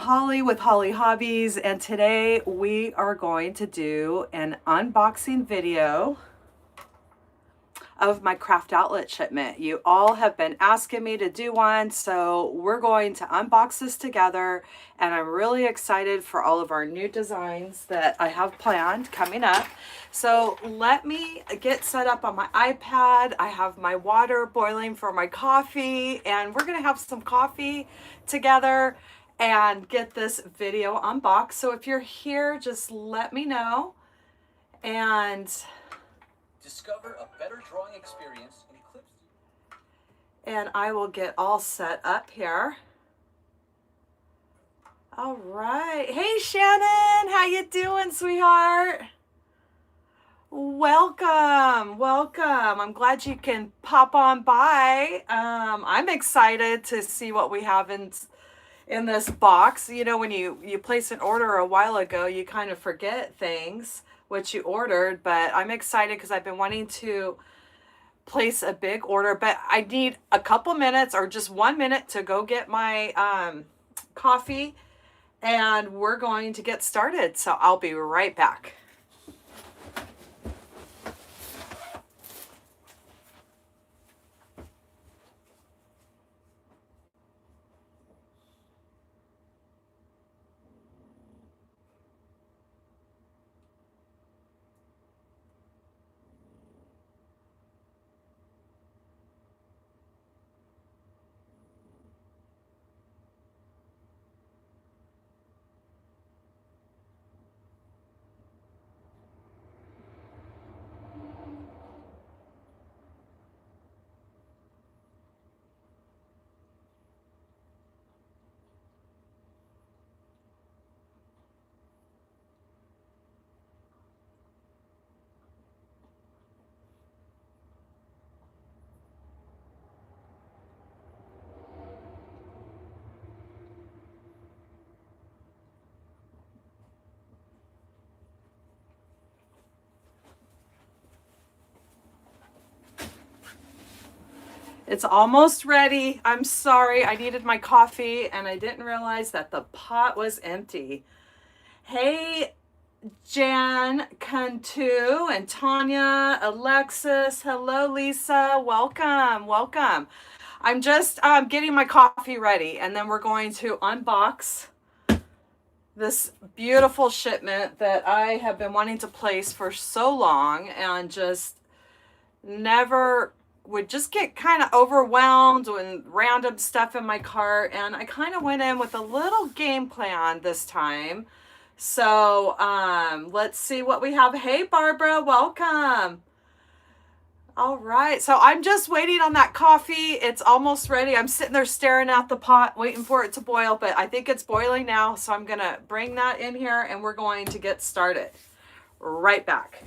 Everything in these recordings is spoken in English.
Holly with Hollie Hobbies, and today we are going to do an unboxing video of my craft outlet shipment. You all have been asking me to do one, so we're going to unbox this together, and I'm really excited for all of our new designs that I have planned coming up. So let me get set up on my iPad. I have my water boiling for my coffee, and we're gonna have some coffee together and get this video unboxed. So if you're here, just let me know. And discover a better drawing experience in Eclipse. And I will get all set up here. All right. Hey, Shannon, how you doing, sweetheart? Welcome, welcome. I'm glad you can pop on by. I'm excited to see what we have in this box. You know, when you place an order a while ago, you kind of forget things, what you ordered, but I'm excited because I've been wanting to place a big order, but I need a couple minutes or just 1 minute to go get my coffee, and we're going to get started. So I'll be right back. It's almost ready. I'm sorry, I needed my coffee and I didn't realize that the pot was empty. Hey, Jan, Cantu, and Tanya, Alexis. Hello, Lisa. Welcome, welcome. I'm just getting my coffee ready, and then we're going to unbox this beautiful shipment that I have been wanting to place for so long and just never would just get kind of overwhelmed with random stuff in my cart, and I kind of went in with a little game plan this time. So let's see what we have. Hey, Barbara, welcome. All right, so I'm just waiting on that coffee. It's almost ready. I'm sitting there staring at the pot, waiting for it to boil, but I think it's boiling now, so I'm gonna bring that in here and we're going to get started. Right back.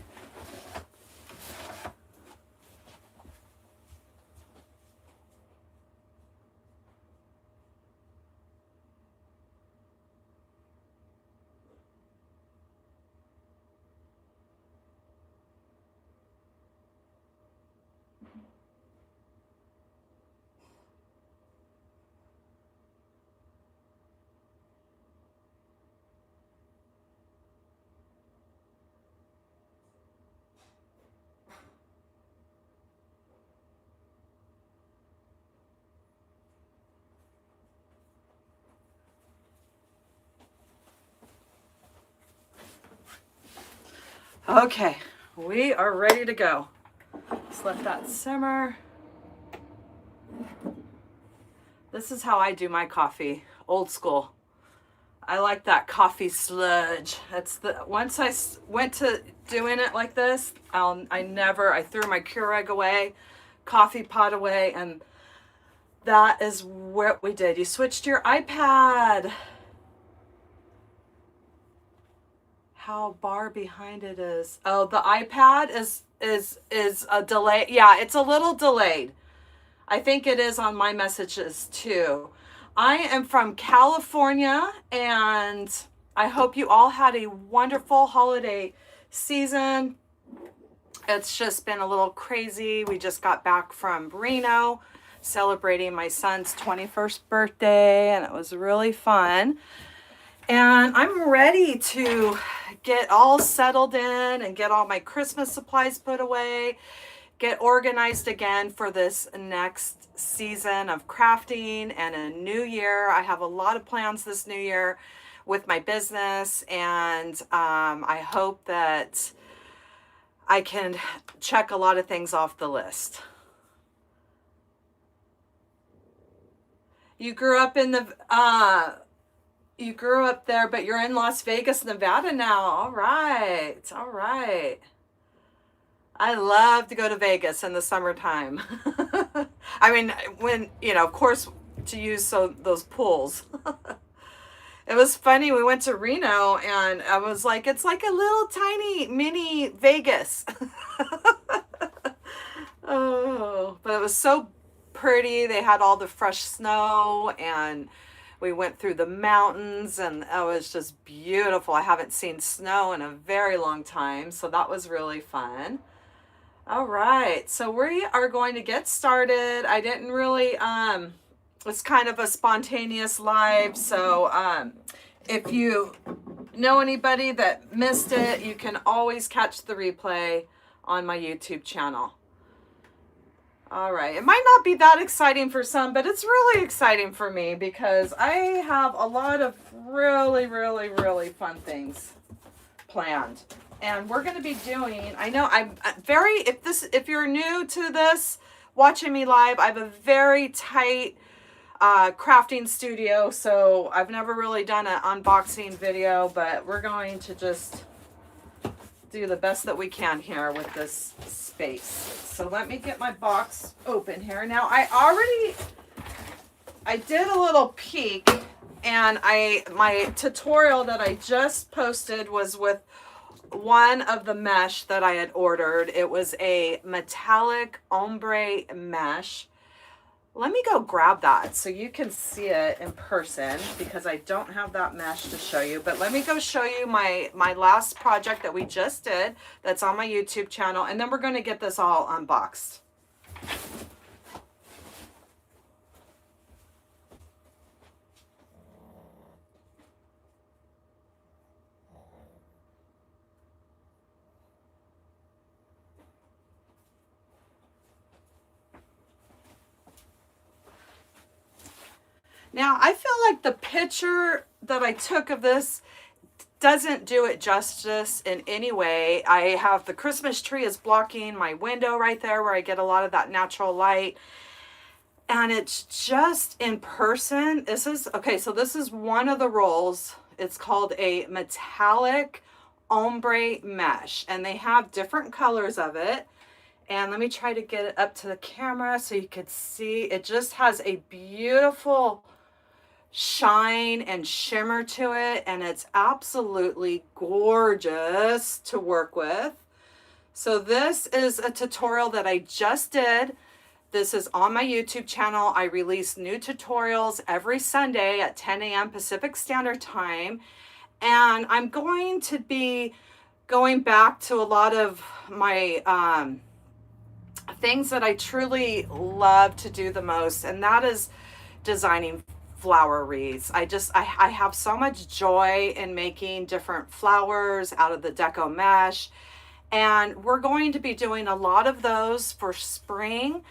Okay, we are ready to go. Let's let that simmer. This is how I do my coffee, old school. I like that coffee sludge. That's the once I went to doing it like this, I threw my Keurig away, coffee pot away, and that is what we did. You switched to your iPad. How bar behind it is. Oh, the iPad is a delay. Yeah, it's a little delayed. I think it is on my messages too. I am from California, and I hope you all had a wonderful holiday season. It's just been a little crazy. We just got back from Reno celebrating my son's 21st birthday, and it was really fun. And I'm ready to get all settled in and get all my Christmas supplies put away, get organized again for this next season of crafting and a new year. I have a lot of plans this new year with my business, and I hope that I can check a lot of things off the list. You grew up in the you grew up there, but you're in Las Vegas, Nevada now. All right. All right. I love to go to Vegas in the summertime. I mean, when, you know, of course, to use those pools. It was funny. We went to Reno and I was like, it's like a little tiny mini Vegas. Oh, but it was so pretty. They had all the fresh snow and we went through the mountains and it was just beautiful. I haven't seen snow in a very long time, so that was really fun. All right, so we are going to get started. I didn't really, it's kind of a spontaneous live, so if you know anybody that missed it, you can always catch the replay on my YouTube channel. All right, it might not be that exciting for some, but it's really exciting for me because I have a lot of really fun things planned. And we're going to be doing, I know I'm very, if you're new to this, watching me live, I have a very tight crafting studio, so I've never really done an unboxing video, but we're going to just do the best that we can here with this space. So let me get my box open here. Now I did a little peek, and my tutorial that I just posted was with one of the mesh that I had ordered. It was a metallic ombre mesh. Let me go grab that so you can see it in person because I don't have that mesh to show you. But let me go show you my last project that we just did that's on my YouTube channel, and then we're going to get this all unboxed. Now, I feel like the picture that I took of this doesn't do it justice in any way. I have the Christmas tree is blocking my window right there where I get a lot of that natural light. And it's just in person. This is, okay, so this is one of the rolls. It's called a metallic ombre mesh. And they have different colors of it. And let me try to get it up to the camera so you could see. It just has a beautiful shine and shimmer to it, and it's absolutely gorgeous to work with. So this is a tutorial that I just did. This is on my YouTube channel. I release new tutorials every Sunday at 10 a.m. Pacific Standard Time, and I'm going to be going back to a lot of my things that I truly love to do the most, and that is designing flower wreaths. I have so much joy in making different flowers out of the deco mesh, and we're going to be doing a lot of those for spring,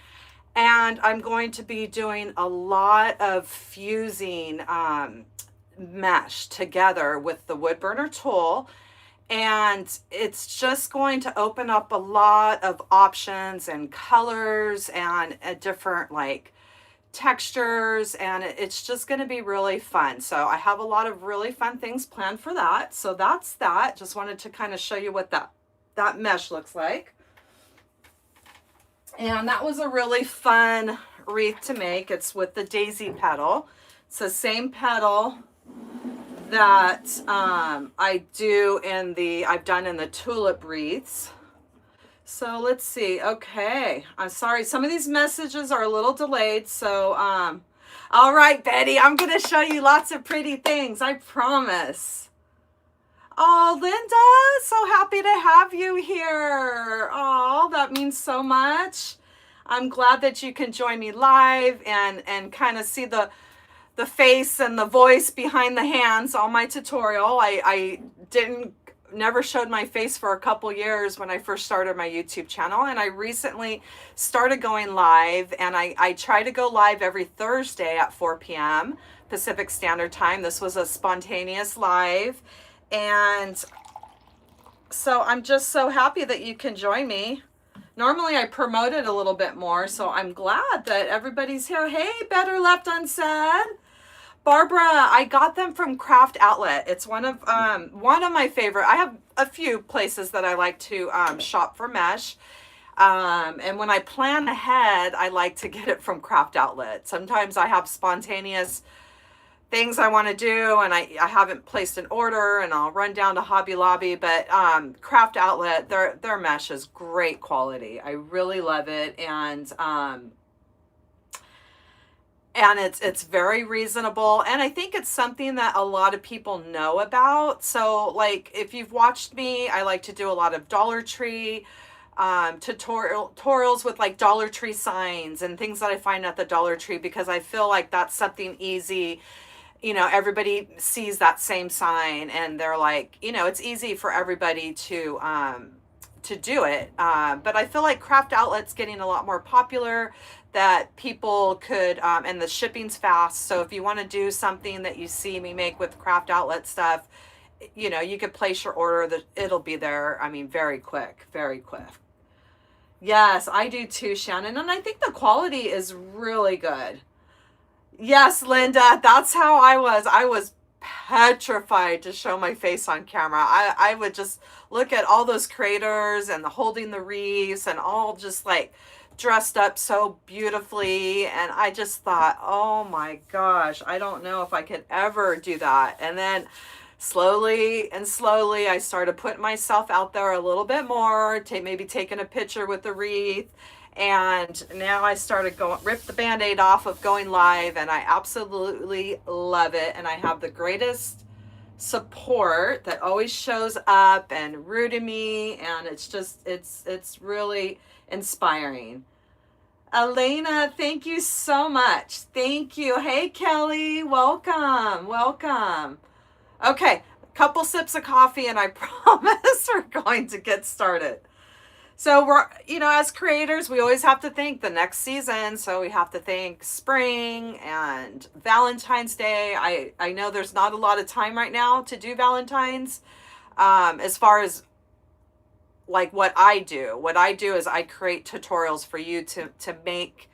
and I'm going to be doing a lot of fusing mesh together with the wood burner tool, and it's just going to open up a lot of options and colors and a different like textures, and it's just going to be really fun. So I have a lot of really fun things planned for that. So that's that. Just wanted to kind of show you what that mesh looks like. And that was a really fun wreath to make. It's with the daisy petal. It's the same petal that I've done in the tulip wreaths. So let's see. Okay, I'm sorry. Some of these messages are a little delayed. So, all right, Betty, I'm going to show you lots of pretty things. I promise. Oh, Linda, so happy to have you here. Oh, that means so much. I'm glad that you can join me live and kind of see the the face and the voice behind the hands on my tutorial. I never showed my face for a couple years when I first started my YouTube channel, and I recently started going live, and I try to go live every Thursday at 4 p.m. Pacific Standard Time. This was a spontaneous live, and so I'm just so happy that you can join me. Normally I promote it a little bit more, so I'm glad that everybody's here. Hey, Better Left Unsaid. Barbara, I got them from Craft Outlet. It's one of my favorite. I have a few places that I like to shop for mesh. And when I plan ahead, I like to get it from Craft Outlet. Sometimes I have spontaneous things I want to do, and I haven't placed an order, and I'll run down to Hobby Lobby. But Craft Outlet, their mesh is great quality. I really love it, and it's very reasonable, and I think it's something that a lot of people know about. So, like, if you've watched me, I like to do a lot of Dollar Tree tutorials with like Dollar Tree signs and things that I find at the Dollar Tree, because I feel like that's something easy. You know, everybody sees that same sign, and they're like, you know, it's easy for everybody to do it. But I feel like Craft Outlet's getting a lot more popular, that people could, and the shipping's fast. So if you want to do something that you see me make with Craft Outlet stuff, you know, you could place your order, that it'll be there. I mean, very quick, very quick. Yes, I do too, Shannon. And I think the quality is really good. Yes, Linda, that's how I was. I was petrified to show my face on camera. I would just look at all those creators and the holding the wreaths and all just like dressed up so beautifully. And I just thought, oh my gosh, I don't know if I could ever do that. And then slowly and slowly, I started putting myself out there a little bit more, maybe taking a picture with the wreath. And now I started rip the band-aid off of going live, and I absolutely love it. And I have the greatest support that always shows up and rooting me, and it's just, it's really inspiring. Elena, thank you so much. Thank you. Hey, Kelly, welcome, welcome. Okay, a couple sips of coffee, and I promise we're going to get started. So we're, you know, as creators, we always have to think the next season. So we have to think spring and Valentine's Day. I know there's not a lot of time right now to do Valentine's. As far as like what I do is I create tutorials for you to make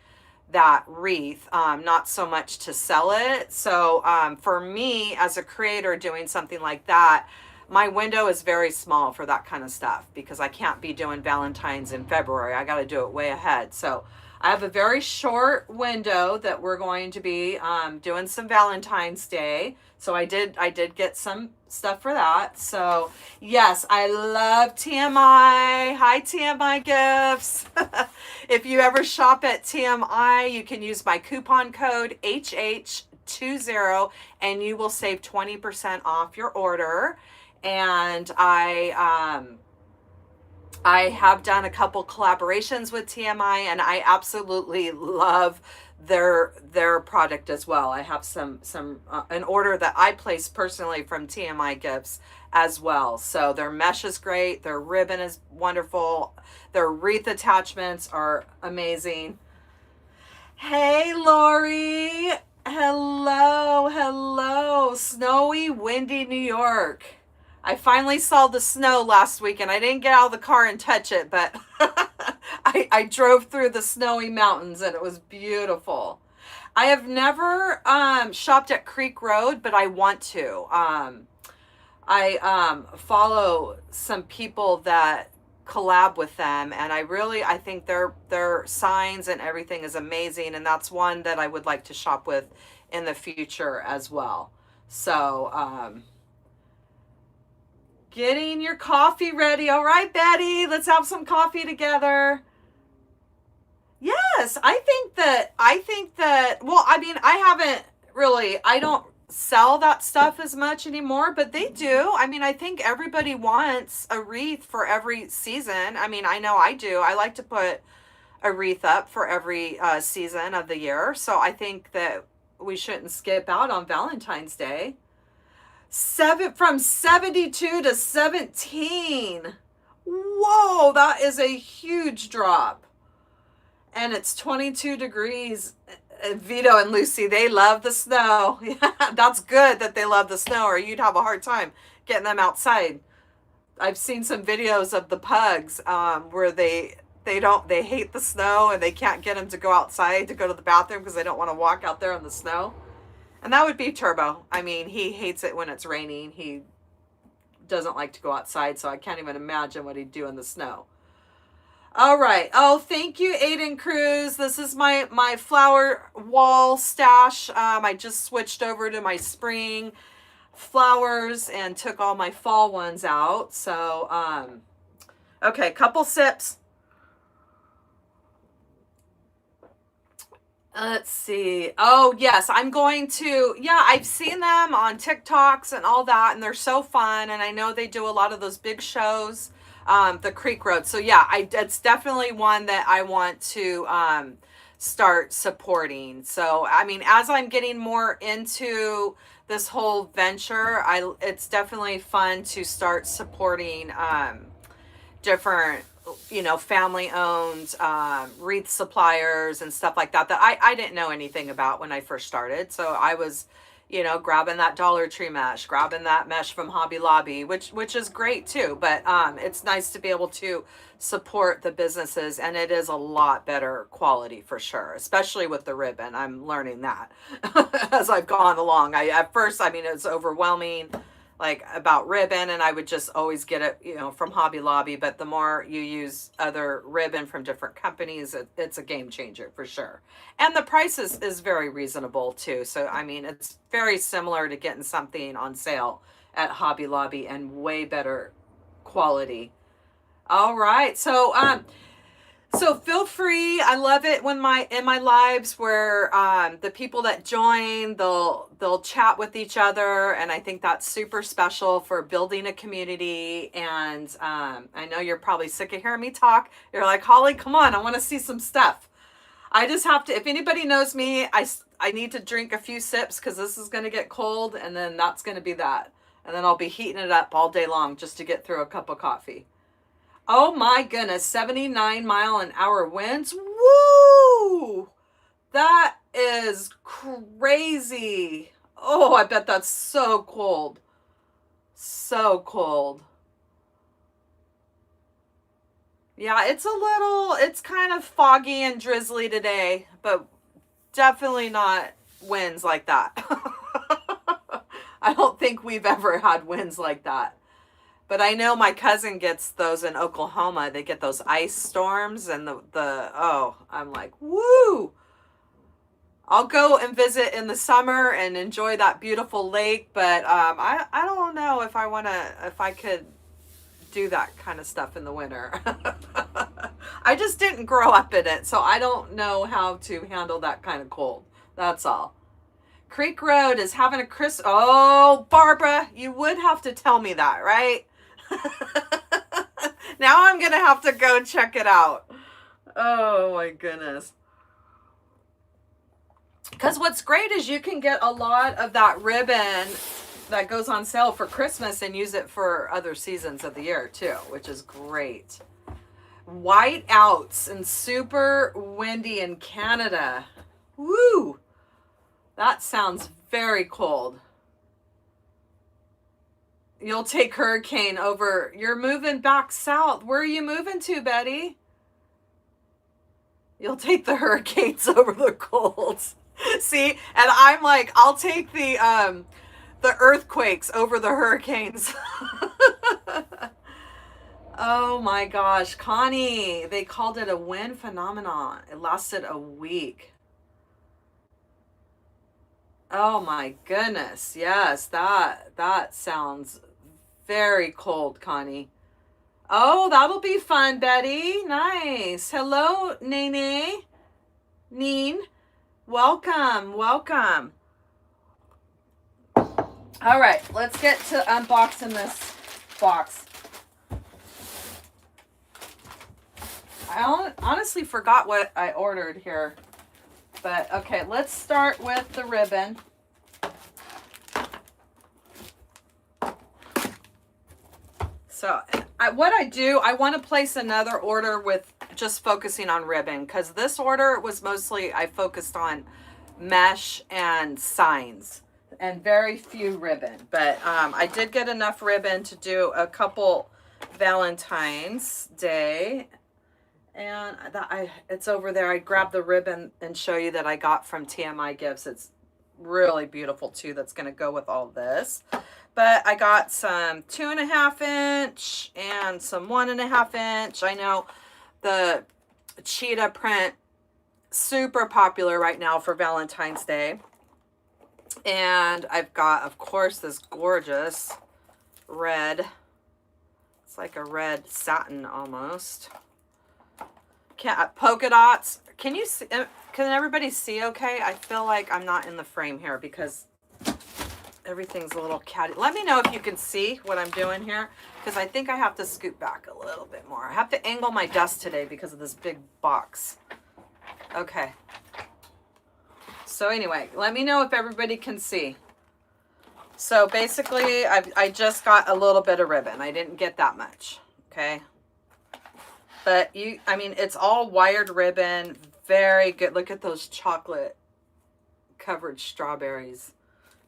that wreath, not so much to sell it. So for me as a creator doing something like that, my window is very small for that kind of stuff, because I can't be doing Valentine's in February. I got to do it way ahead. So I have a very short window that we're going to be doing some Valentine's Day. So I did get some stuff for that. So yes, I love TMI. Hi, TMI Gifts. If you ever shop at TMI, you can use my coupon code HH20 and you will save 20% off your order. And I have done a couple collaborations with TMI, and I absolutely love their product as well. I have some an order that I placed personally from TMI Gifts as well. So their mesh is great, their ribbon is wonderful, their wreath attachments are amazing. Hey, Lori. Hello. Snowy, windy New York. I finally saw the snow last week, and I didn't get out of the car and touch it, but I drove through the snowy mountains, and it was beautiful. I have never shopped at Creek Road, but I want to. I follow some people that collab with them, and I think their signs and everything is amazing, and that's one that I would like to shop with in the future as well. So getting your coffee ready. All right, Betty, let's have some coffee together. Yes, I think that, well, I mean, I don't sell that stuff as much anymore, but they do. I mean, I think everybody wants a wreath for every season. I mean, I know I do. I like to put a wreath up for every season of the year. So I think that we shouldn't skip out on Valentine's Day. From 72 to 17. Whoa, that is a huge drop. And it's 22 degrees. Vito and Lucy, they love the snow. Yeah, that's good that they love the snow, or you'd have a hard time getting them outside. I've seen some videos of the pugs where they hate the snow and they can't get them to go outside to go to the bathroom because they don't want to walk out there in the snow. And that would be Turbo. I mean, he hates it when it's raining. He doesn't like to go outside, so I can't even imagine what he'd do in the snow. All right. Oh, thank you, Aiden Cruz. This is my flower wall stash. I just switched over to my spring flowers and took all my fall ones out. So, okay, couple sips. Let's see. Oh, yes, I'm going to, yeah, I've seen them on TikToks and all that, and they're so fun. And I know they do a lot of those big shows, the Creek Road. So yeah, it's definitely one that I want to start supporting. So, I mean, as I'm getting more into this whole venture, it's definitely fun to start supporting different, you know, family owned wreath suppliers and stuff like that I didn't know anything about when I first started. So I was, you know, grabbing that Dollar Tree mesh, grabbing that mesh from Hobby Lobby, which is great too. But it's nice to be able to support the businesses, and it is a lot better quality for sure, especially with the ribbon. I'm learning that as I've gone along. At first, I mean, it's overwhelming, like about ribbon, and I would just always get it, you know, from Hobby Lobby. But the more you use other ribbon from different companies, it's a game changer for sure. And the price is very reasonable too. So, I mean, it's very similar to getting something on sale at Hobby Lobby and way better quality. All right. So, so feel free. I love it when in my lives where the people that join, they'll chat with each other, and I think that's super special for building a community. And I know you're probably sick of hearing me talk. You're like, Holly, come on, I want to see some stuff. I just have to. If anybody knows me, I need to drink a few sips because this is going to get cold, and then that's going to be that, and then I'll be heating it up all day long just to get through a cup of coffee. Oh my goodness, 79-mile-an-hour winds. Woo! That is crazy. Oh, I bet that's so cold. So cold. Yeah, it's kind of foggy and drizzly today, but definitely not winds like that. I don't think we've ever had winds like that. But I know my cousin gets those in Oklahoma. They get those ice storms, and oh, I'm like, woo! I'll go and visit in the summer and enjoy that beautiful lake, but I don't know if I could do that kind of stuff in the winter. I just didn't grow up in it, so I don't know how to handle that kind of cold. That's all. Creek Road is having a Oh, Barbara, you would have to tell me that, right? Now I'm gonna have to go check it out. Oh my goodness. Because what's great is you can get a lot of that ribbon that goes on sale for Christmas and use it for other seasons of the year too, which is great. White outs and super windy in Canada. Woo! That sounds very cold. You'll take hurricane over. You're moving back south. Where are you moving to, Betty? You'll take the hurricanes over the colds. See, and I'm like, I'll take the earthquakes over the hurricanes. Oh my gosh, Connie, they called it a wind phenomenon. It lasted a week. Oh my goodness. Yes, that sounds very cold, Connie. Oh, that'll be fun, Betty. Nice. Hello, Nene. Neen. Welcome, welcome. All right, let's get to unboxing this box. I honestly forgot what I ordered here. But okay, let's start with the ribbon. So what I do, I want to place another order with just focusing on ribbon, because this order was mostly, I focused on mesh and signs and very few ribbon. But I did get enough ribbon to do a couple Valentine's Day. And it's over there. I grabbed the ribbon and show you that I got from TMI Gifts. It's really beautiful too. That's going to go with all this. But I got some 2.5 inch and some 1.5 inch. I know the cheetah print, super popular right now for Valentine's Day. And I've got, of course, this gorgeous red. It's like a red satin almost. Polka dots. Can you see? Can everybody see okay? I feel like I'm not in the frame here because everything's a little catty. Let me know if you can see what I'm doing here, because I think I have to scoot back a little bit more. I have to angle my desk today because of this big box. Okay. So anyway, let me know if everybody can see. So basically, I just got a little bit of ribbon. I didn't get that much. Okay. But I mean, it's all wired ribbon. Very good. Look at those chocolate covered strawberries.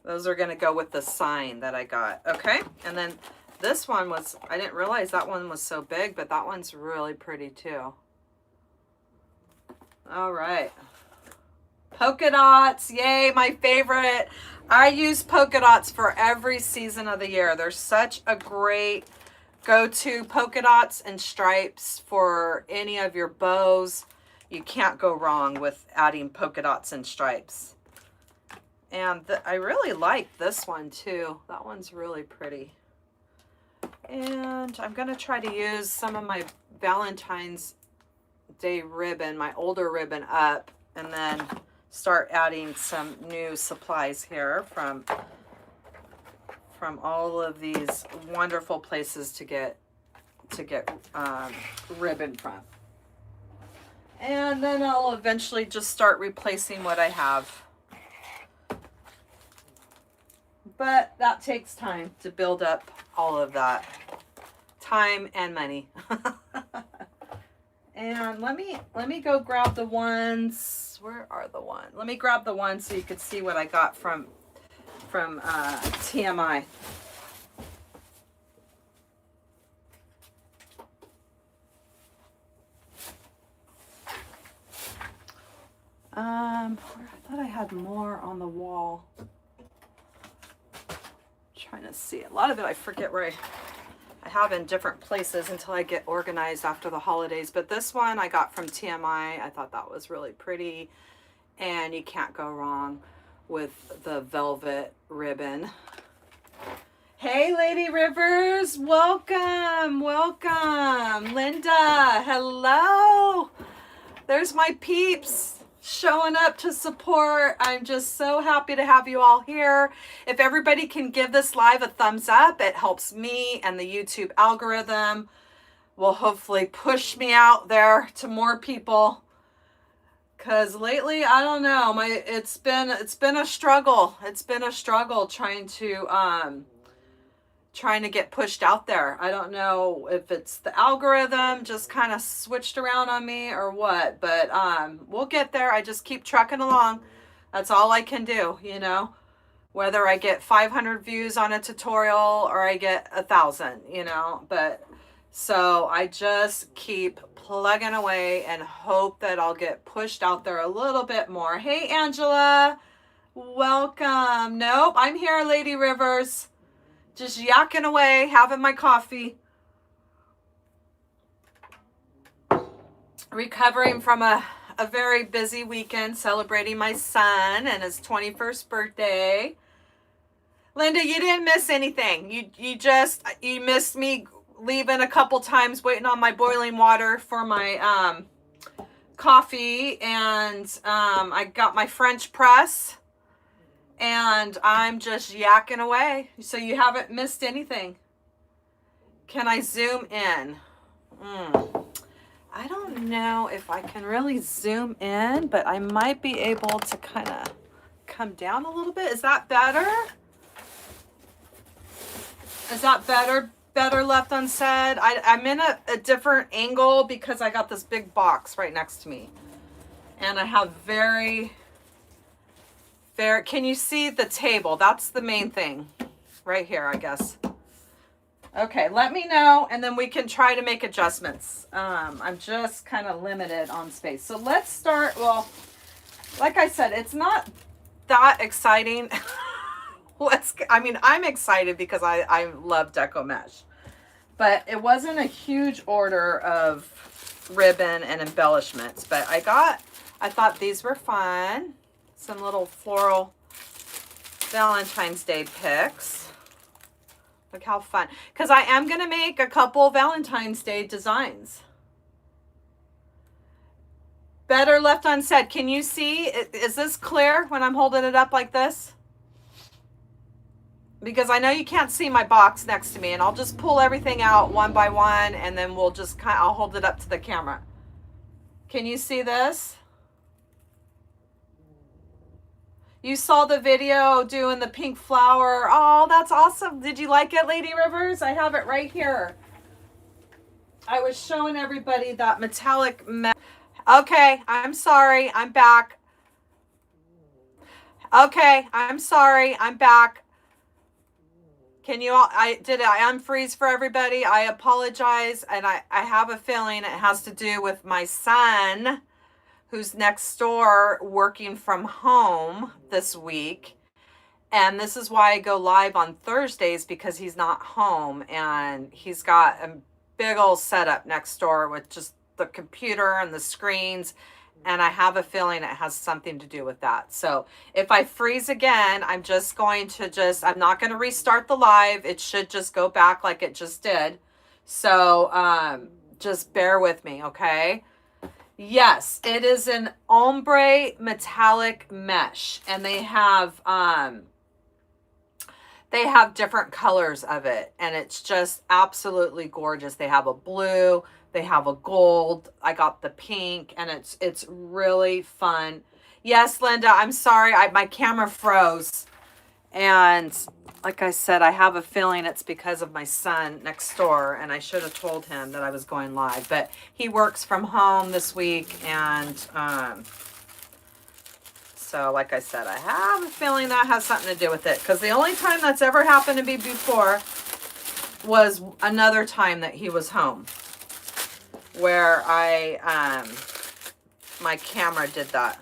Those are going to go with the sign that I got. Okay. And then this one was, I didn't realize that one was so big, but that one's really pretty too. All right. Polka dots. Yay. My favorite. I use polka dots for every season of the year. They're such a great go-to. Polka dots and stripes for any of your bows. You can't go wrong with adding polka dots and stripes. And I really like this one too. That one's really pretty. And I'm going to try to use some of my Valentine's Day ribbon, my older ribbon up, and then start adding some new supplies here from all of these wonderful places to get ribbon from. And then I'll eventually just start replacing what I have. But that takes time to build up all of that. Time and money. And let me go grab the ones. Where are the ones? Let me grab the ones so you could see what I got from TMI. I thought I had more on the wall. Trying to see. A lot of it I forget where I have in different places until I get organized after the holidays. But this one I got from TMI. I thought that was really pretty. And you can't go wrong with the velvet ribbon. Hey, Lady Rivers. Welcome. Welcome. Linda. Hello. There's my peeps showing up to support. I'm just so happy to have you all here. If everybody can give this live a thumbs up, it helps me, and the YouTube algorithm will hopefully push me out there to more people. Cause lately, I don't know, it's been a struggle. It's been a struggle trying to get pushed out there. I don't know if it's the algorithm just kind of switched around on me or what, but we'll get there. I just keep trucking along. That's all I can do, you know, whether I get 500 views on a tutorial or I get 1,000, you know, but so I just keep plugging away and hope that I'll get pushed out there a little bit more. Hey, Angela, welcome. Nope, I'm here, Lady Rivers. Just yakking away, having my coffee. Recovering from a very busy weekend, celebrating my son and his 21st birthday. Linda, you didn't miss anything. You missed me leaving a couple times, waiting on my boiling water for my coffee, and I got my French press. And I'm just yakking away. So you haven't missed anything. Can I zoom in? I don't know if I can really zoom in, but I might be able to kind of come down a little bit. Is that better? Is that better? Better left unsaid? I'm in a different angle because I got this big box right next to me. And I have very, can you see the table? That's the main thing right here, I guess. Okay, let me know, and then we can try to make adjustments. I'm just kind of limited on space. So let's start, well, like I said, it's not that exciting. I'm excited because I love Deco Mesh. But it wasn't a huge order of ribbon and embellishments. But I thought these were fun. Some little floral Valentine's Day picks. Look how fun. Because I am going to make a couple Valentine's Day designs. Better left unsaid. Can you see? Is this clear when I'm holding it up like this? Because I know you can't see my box next to me, and I'll just pull everything out one by one, and then we'll just I'll hold it up to the camera. Can you see this? You saw the video doing the pink flower. Oh, that's awesome. Did you like it, Lady Rivers? I have it right here. I was showing everybody that metallic Okay, I'm sorry. I'm back. Okay, I'm sorry. I'm back. Can you all, did I unfreeze for everybody? I apologize. And I have a feeling it has to do with my son, who's next door working from home this week. And this is why I go live on Thursdays, because he's not home, and he's got a big old setup next door with just the computer and the screens. And I have a feeling it has something to do with that. So if I freeze again, I'm just going to I'm not going to restart the live. It should just go back like it just did. So just bear with me, okay? Yes, it is an ombre metallic mesh, and they have different colors of it, and it's just absolutely gorgeous. They have a blue, they have a gold, I got the pink, and it's really fun. Yes, Linda, I'm sorry, my camera froze, and like I said, I have a feeling it's because of my son next door, and I should have told him that I was going live. But he works from home this week, and so like I said, I have a feeling that has something to do with it. Because the only time that's ever happened to me before was another time that he was home, where my camera did that.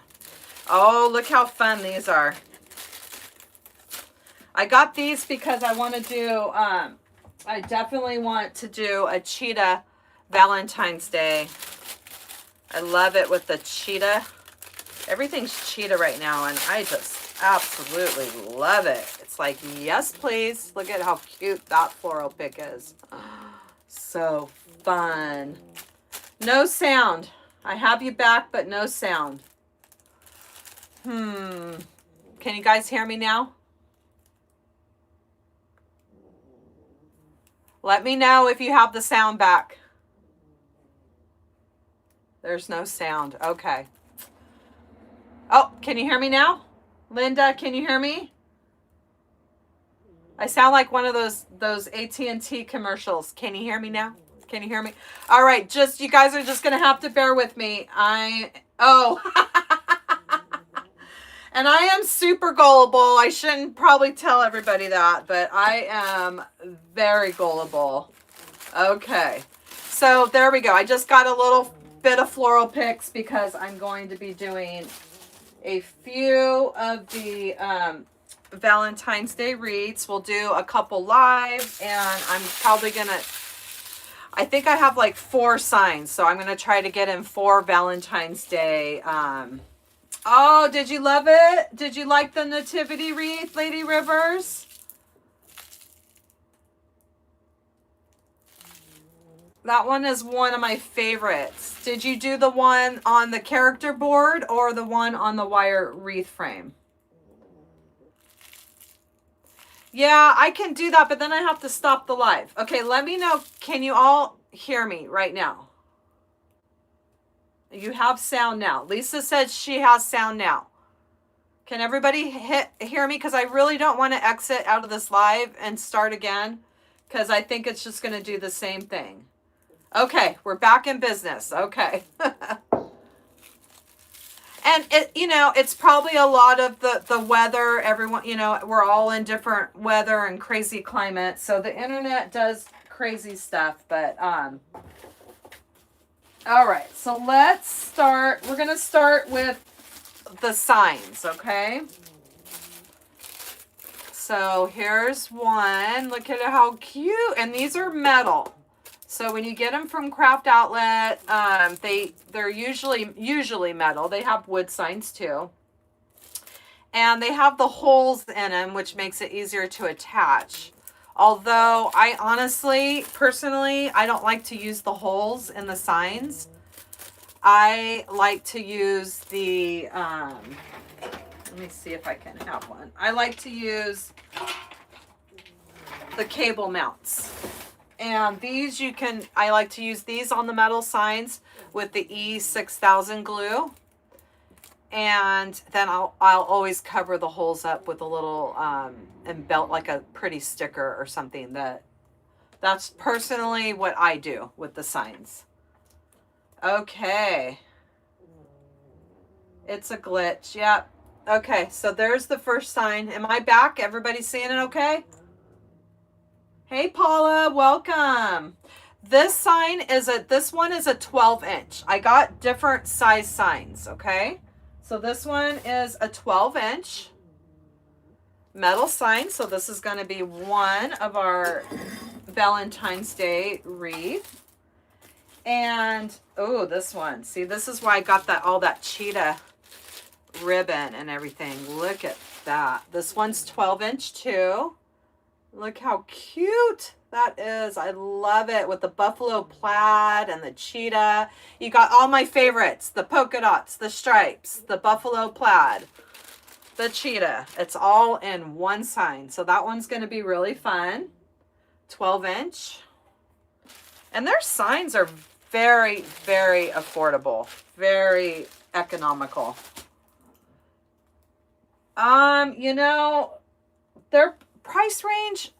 Oh, look how fun these are. I got these because I want to do, I definitely want to do a cheetah Valentine's Day. I love it with the cheetah. Everything's cheetah right now, and I just absolutely love it. It's like, yes, please. Look at how cute that floral pick is. So fun. No sound. I have you back, but no sound. Can you guys hear me now? Let me know if you have the sound back. There's no sound. Okay. Oh, can you hear me now? Linda, can you hear me? I sound like one of those AT&T commercials. Can you hear me now? Can you hear me? All right, you guys are just going to have to bear with me. And I am super gullible. I shouldn't probably tell everybody that, but I am very gullible. Okay. So there we go. I just got a little bit of floral picks because I'm going to be doing a few of the Valentine's Day wreaths. We'll do a couple live, and I'm probably going to, I think I have like 4 signs, so I'm going to try to get in 4 Valentine's Day Oh, did you love it? Did you like the nativity wreath, Lady Rivers? That one is one of my favorites. Did you do the one on the character board or the one on the wire wreath frame? Yeah, I can do that, but then I have to stop the live. Okay, let me know. Can you all hear me right now? You have sound now. Lisa said she has sound now. Can everybody hear me? Because I really don't want to exit out of this live and start again, because I think it's just going to do the same thing. Okay, we're back in business. Okay. And it's probably a lot of the weather. Everyone, we're all in different weather and crazy climate. So the internet does crazy stuff, but all right. So let's start. We're going to start with the signs, okay? So here's one. Look at how cute. And these are metal. So when you get them from Craft Outlet, they're usually metal. They have wood signs too. And they have the holes in them, which makes it easier to attach. Although I honestly, personally, I don't like to use the holes in the signs. I like to use the, let me see if I can have one. I like to use the cable mounts. And these I like to use these on the metal signs with the E6000 glue. And then I'll always cover the holes up with a little, and belt like a pretty sticker or something. That's personally what I do with the signs. Okay. It's a glitch. Yep. Okay, so there's the first sign. Am I back? Everybody seeing it okay? Hey, Paula, welcome. This one is a 12-inch. I got different size signs, okay? So this one is a 12-inch metal sign. So this is going to be one of our Valentine's Day wreath. And, oh, this one. See, this is why I got all that cheetah ribbon and everything. Look at that. This one's 12-inch too. Look how cute that is. I love it with the buffalo plaid and the cheetah. You got all my favorites, the polka dots, the stripes, the buffalo plaid, the cheetah. It's all in one sign. So that one's going to be really fun. 12-inch. And their signs are very, very affordable. Very economical. Their price range,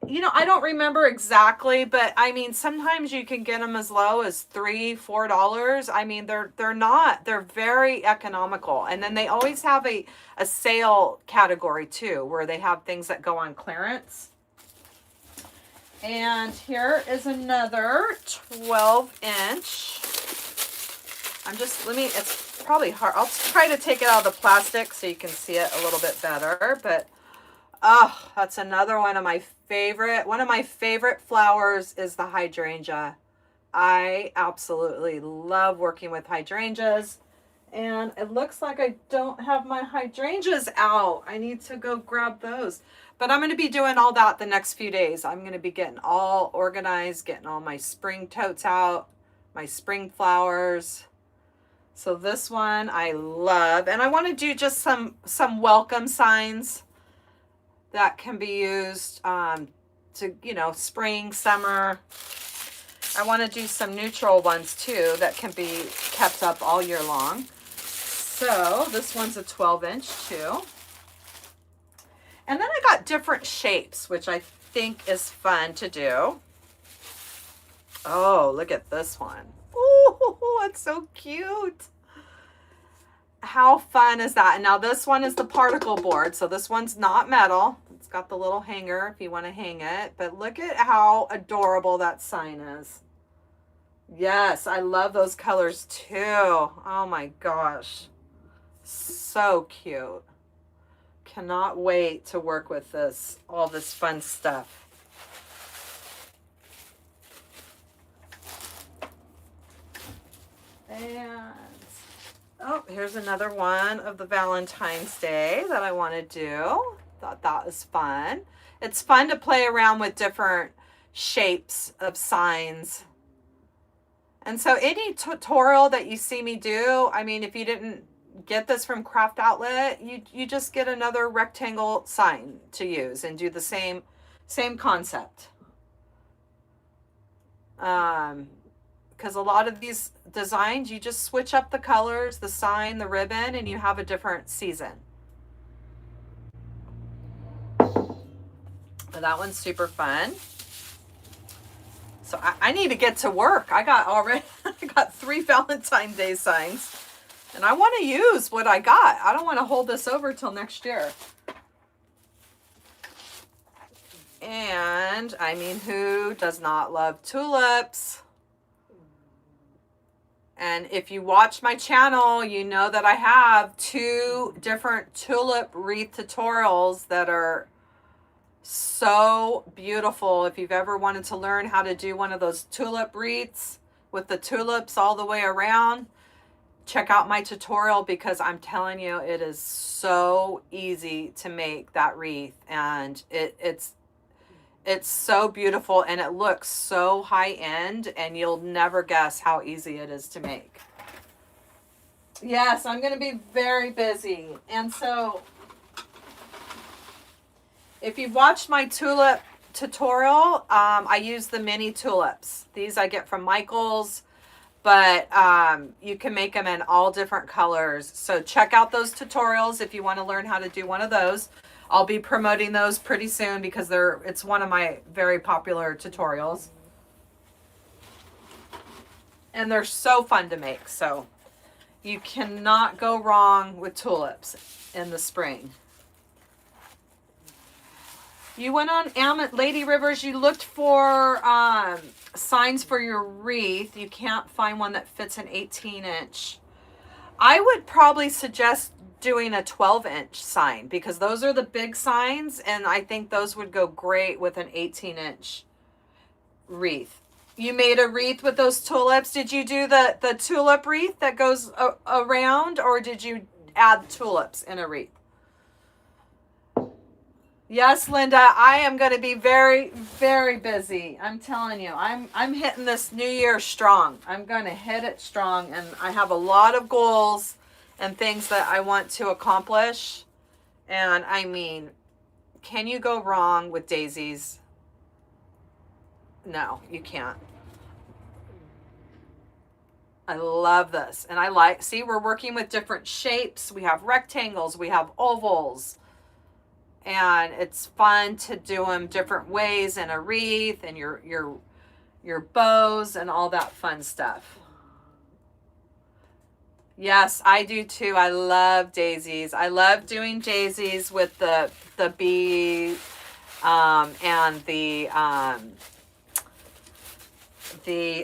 I don't remember exactly, but I mean, sometimes you can get them as low as $3, $4. I mean, they're very economical. And then they always have a sale category too, where they have things that go on clearance. And here is another 12-inch. It's probably hard. I'll try to take it out of the plastic so you can see it a little bit better. But, oh, that's another one of my favorite. One of my favorite flowers is the hydrangea. I absolutely love working with hydrangeas. And it looks like I don't have my hydrangeas out. I need to go grab those. But I'm going to be doing all that the next few days. I'm going to be getting all organized, getting all my spring totes out, my spring flowers. So this one I love. And I want to do just some welcome signs that can be used to, spring, summer. I want to do some neutral ones too that can be kept up all year long. So this one's a 12-inch too. And then I got different shapes, which I think is fun to do. Oh, look at this one. Oh, it's so cute. How fun is that? And now this one is the particle board. So this one's not metal. It's got the little hanger if you want to hang it. But look at how adorable that sign is. Yes, I love those colors too. Oh my gosh. So cute. Cannot wait to work with all this fun stuff. And, oh, here's another one of the Valentine's Day that I want to do. Thought that was fun. It's fun to play around with different shapes of signs. And so any tutorial that you see me do, I mean, if you didn't get this from Craft Outlet, you just get another rectangle sign to use and do the same concept. because a lot of these designs, you just switch up the colors, the sign, the ribbon, and you have a different season. But that one's super fun. So I need to get to work. I got 3 Valentine's Day signs, and I want to use what I got. I don't want to hold this over till next year. And I mean, who does not love tulips? And if you watch my channel, you know that I have 2 different tulip wreath tutorials that are so beautiful. If you've ever wanted to learn how to do one of those tulip wreaths with the tulips all the way around, check out my tutorial, because I'm telling you, it is so easy to make that wreath, and it's so beautiful, and it looks so high end, and you'll never guess how easy it is to make. Yes, I'm going to be very busy. And so if you've watched my tulip tutorial, I use the mini tulips. These I get from Michael's, but you can make them in all different colors. So check out those tutorials if you want to learn how to do one of those. I'll be promoting those pretty soon, because it's one of my very popular tutorials. And they're so fun to make. So you cannot go wrong with tulips in the spring. You went on Lady Rivers, you looked for signs for your wreath. You can't find one that fits an 18-inch. I would probably suggest doing a 12-inch sign, because those are the big signs, and I think those would go great with an 18-inch wreath. You made a wreath with those tulips. Did you do the tulip wreath that goes around, or did you add tulips in a wreath? Yes, Linda, I am going to be very, very busy. I'm telling you, I'm hitting this new year strong. I'm going to hit it strong, and I have a lot of goals and things that I want to accomplish. And I mean, can you go wrong with daisies? No, you can't. I love this. And see, we're working with different shapes. We have rectangles, we have ovals. And it's fun to do them different ways in a wreath, and your bows and all that fun stuff. Yes, I do too. I love daisies. I love doing daisies with the bee and the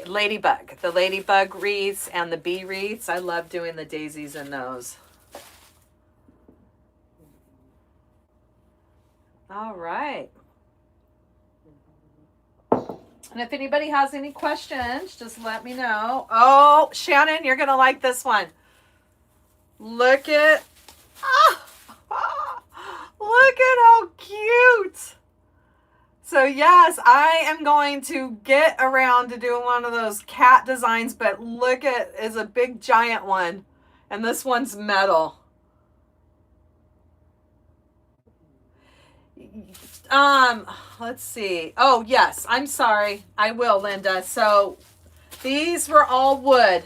ladybug wreaths and the bee wreaths. I love doing the daisies in those. All right. And if anybody has any questions, just let me know. Oh, Shannon, you're going to like this one. Look at, look at how cute. So yes, I am going to get around to doing one of those cat designs, but look at, is a big giant one. And this one's metal. Let's see. Oh, yes. I'm sorry. I will, Linda. So these were all wood.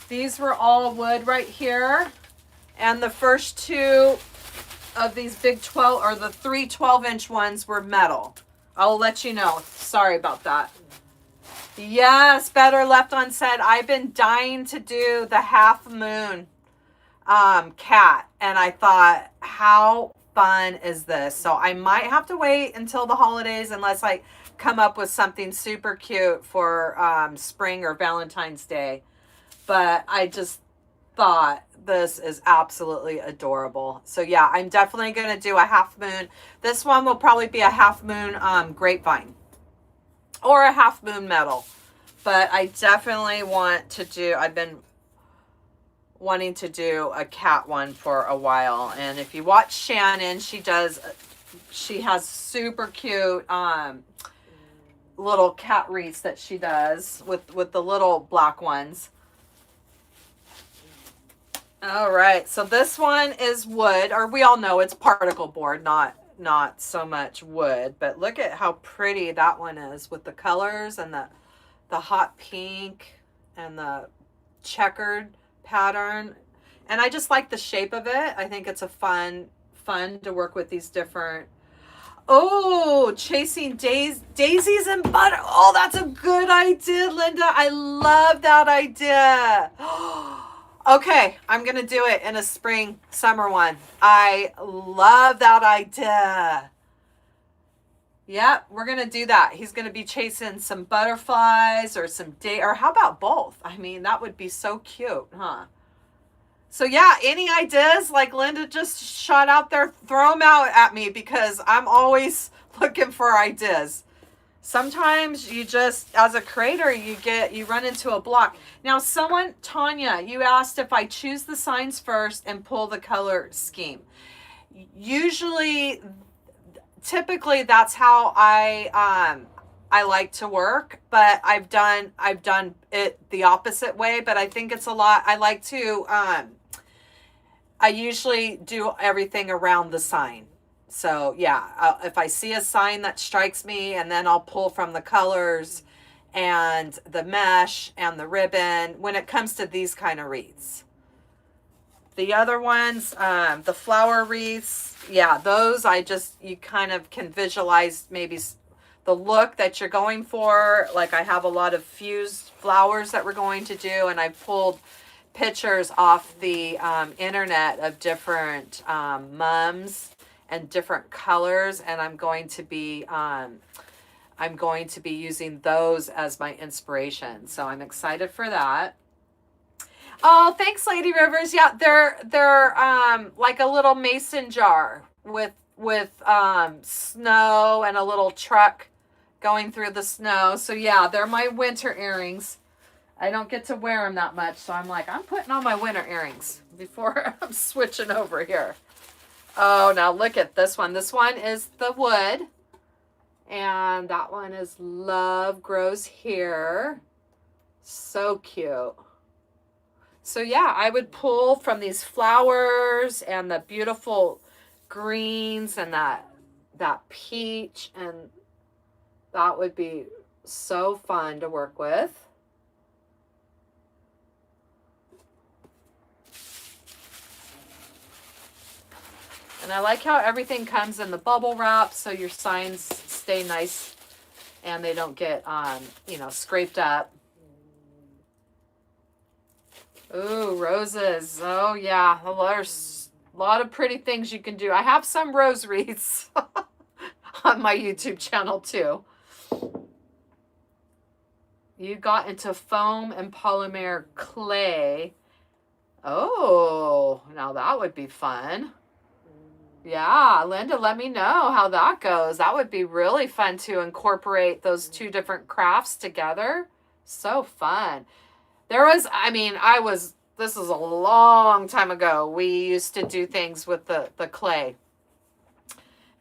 These were all wood right here. And the first 2 of these big 12, or the 3 12-inch ones, were metal. I'll let you know. Sorry about that. Yes, Better Left Unsaid. I've been dying to do the half moon cat. And I thought, how fun is this? So I might have to wait until the holidays, unless I come up with something super cute for spring or Valentine's Day. But I just thought this is absolutely adorable. So yeah, I'm definitely going to do a half moon. This one will probably be a half moon grapevine or a half moon metal. But I definitely want to do, I've been wanting to do a cat one for a while. And if you watch Shannon, she has super cute little cat wreaths that she does with the little black ones. All right, so this one is wood, or we all know it's particle board, not so much wood, but look at how pretty that one is with the colors and the the hot pink and the checkered pattern. And I just like the shape of it. I think it's a fun to work with these different. Oh, chasing daisies and butter. Oh, that's a good idea, Linda. I love that idea. Okay, I'm going to do it in a spring, summer one. I love that idea. Yep, we're going to do that. He's going to be chasing some butterflies or some or how about both? I mean, that would be so cute, huh? So yeah, any ideas like Linda just shot out there, throw them out at me because I'm always looking for ideas. Sometimes you just, as a creator, you run into a block. Now Tanya, you asked if I choose the signs first and pull the color scheme. Usually, typically that's how I like to work, but I've done it the opposite way, but I think it's a lot. I like to, I usually do everything around the sign. So yeah, if I see a sign that strikes me, and then I'll pull from the colors and the mesh and the ribbon when it comes to these kind of wreaths. The other ones, the flower wreaths, yeah, those you kind of can visualize maybe the look that you're going for. Like I have a lot of fused flowers that we're going to do, and I've pulled pictures off the internet of different mums and different colors, and I'm going to be using those as my inspiration. So I'm excited for that. Oh, thanks, Lady Rivers. Yeah, they're like a little mason jar with snow and a little truck going through the snow. So yeah, they're my winter earrings. I don't get to wear them that much, so I'm like, I'm putting on my winter earrings before I'm switching over here. Oh, now look at this one. This one is the wood, and that one is Love Grows Here. So cute. So yeah, I would pull from these flowers and the beautiful greens and that peach, and that would be so fun to work with. And I like how everything comes in the bubble wrap, so your signs stay nice and they don't get, scraped up. Ooh, roses. Oh, yeah. There's a lot of pretty things you can do. I have some rose wreaths on my YouTube channel, too. You got into foam and polymer clay. Oh, now that would be fun. Yeah, Linda, let me know how that goes. That would be really fun to incorporate those two different crafts together. So fun. This is a long time ago. We used to do things with the clay.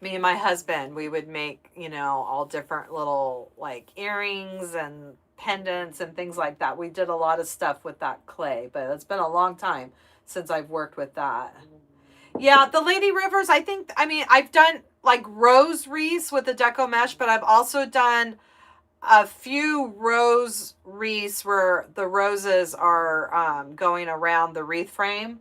Me and my husband, we would make, all different little like earrings and pendants and things like that. We did a lot of stuff with that clay, but it's been a long time since I've worked with that. Yeah, the Lady Rivers, I've done like rose wreaths with the deco mesh, but I've also done a few rose wreaths where the roses are going around the wreath frame.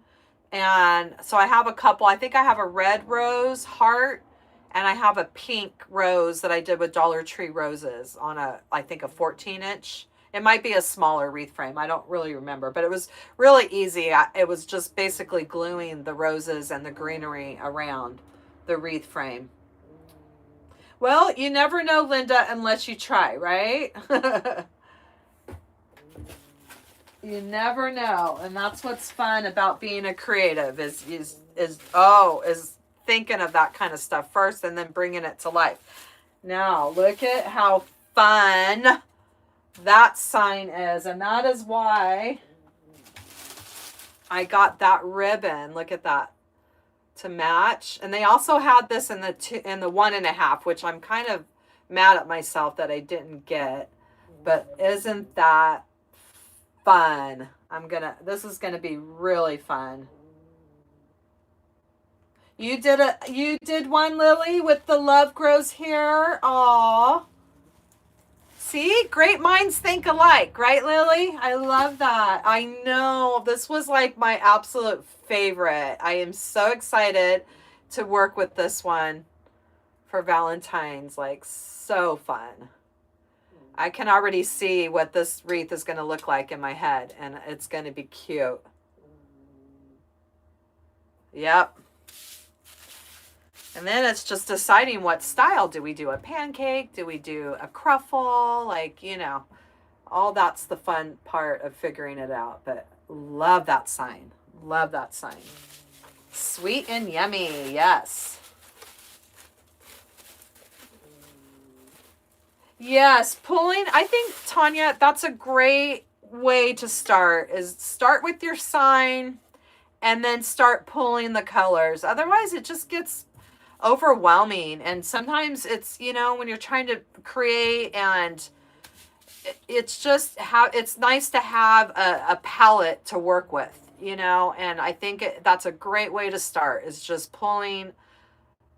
And so I have a couple. I think I have a red rose heart, and I have a pink rose that I did with Dollar Tree roses on I think a 14-inch. It might be a smaller wreath frame. I don't really remember, but it was really easy. It was just basically gluing the roses and the greenery around the wreath frame. Well, you never know, Linda, unless you try, right? You never know. And that's what's fun about being a creative is thinking of that kind of stuff first and then bringing it to life. Now, look at how fun that sign is, and that is why I got that ribbon. Look at that to match. And they also had this in the 1.5, which I'm kind of mad at myself that I didn't get. But isn't that fun? This is gonna be really fun. You did one, Lily, with the Love Grows Here. Aw. See, See, great minds think alike, right, Lily? I love that. I know this was like my absolute favorite. I am so excited to work with this one for Valentine's. Like, so fun. I can already see what this wreath is going to look like in my head, and it's going to be cute. Yep. And then it's just deciding what style. Do we do a pancake? Do we do a cruffle? Like, you know, all that's the fun part of figuring it out. But love that sign. Love that sign. Sweet and yummy. Yes. Yes, pulling. I think, Tanya, that's a great way to start, is start with your sign and then start pulling the colors. Otherwise, it just gets overwhelming. And sometimes it's, you know, when you're trying to create, and it's just it's nice to have a palette to work with, you know. And I think that's a great way to start, is just pulling.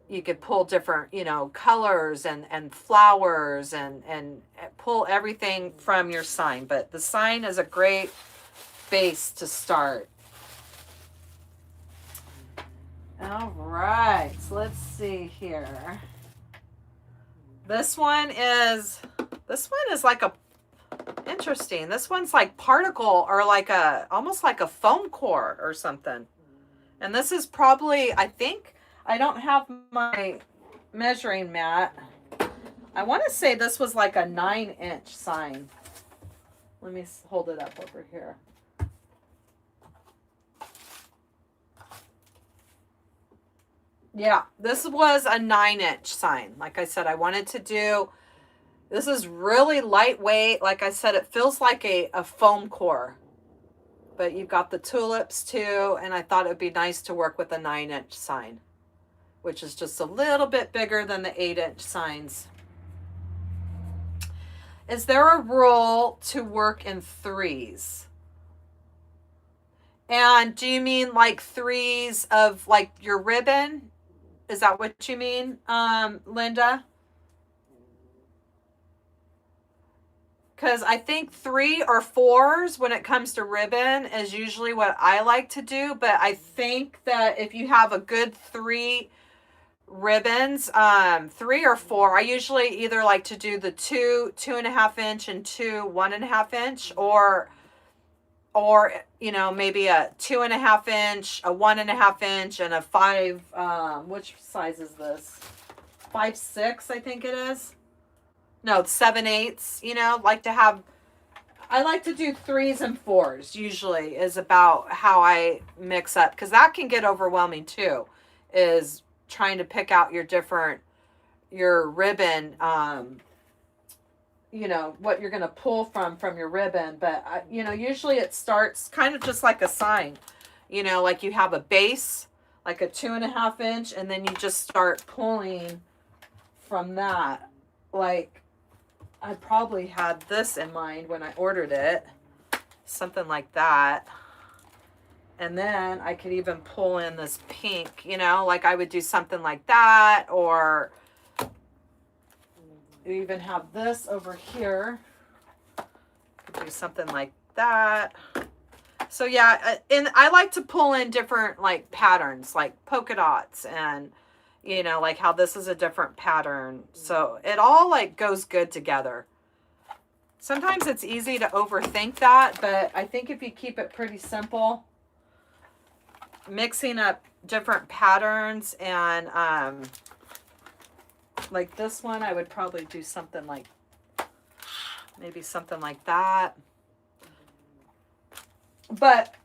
You could pull different, you know, colors and flowers and pull everything from your sign. But the sign is a great base to start. All right, so let's see here. This one is like a, interesting. This one's like particle, or like a, almost like a foam core or something. And this is probably, I think, I don't have my measuring mat. I want to say this was like a 9-inch sign. Let me hold it up over here. Yeah, this was a 9-inch sign. Like I said, I wanted to do, this is really lightweight. Like I said, it feels like a foam core. But you've got the tulips too, and I thought it would be nice to work with a 9-inch sign, which is just a little bit bigger than the 8-inch signs. Is there a rule to work in threes? And do you mean like threes of like your ribbon? Is that what you mean, Linda? Because I think 3 or 4s when it comes to ribbon is usually what I like to do. But I think that if you have a good 3 ribbons, 3 or 4, I usually either like to do the 2.5 inch and 2 1.5 inch, or you know, maybe a 2.5 inch, a 1.5 inch, and a 5. Which size is this? 5/6, I think it is. No, 7/8. You know, I like to do 3s and 4s. Usually is about how I mix up, because that can get overwhelming too. Is trying to pick out your ribbon, you know, what you're going to pull from your ribbon. But, you know, usually it starts kind of just like a sign, you know, like you have a base, like a 2.5 inch, and then you just start pulling from that. Like, I probably had this in mind when I ordered it, something like that. And then I could even pull in this pink, you know, like I would do something like that, or you even have this over here. Could do something like that. So yeah, and I like to pull in different like patterns, like polka dots, and you know, like how this is a different pattern. So it all like goes good together. Sometimes it's easy to overthink that, but I think if you keep it pretty simple, mixing up different patterns, and like this one, I would probably do something like, maybe something like that. But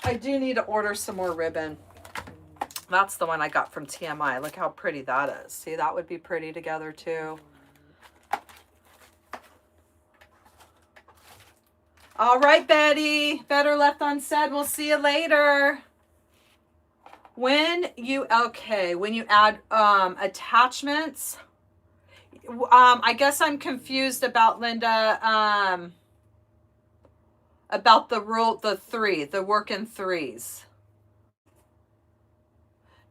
I do need to order some more ribbon. That's the one I got from TMI. Look how pretty that is. See, that would be pretty together too. All right, Betty. Better left unsaid. We'll see you later. When you add attachments, I guess I'm confused about, Linda, about the rule, the work in threes.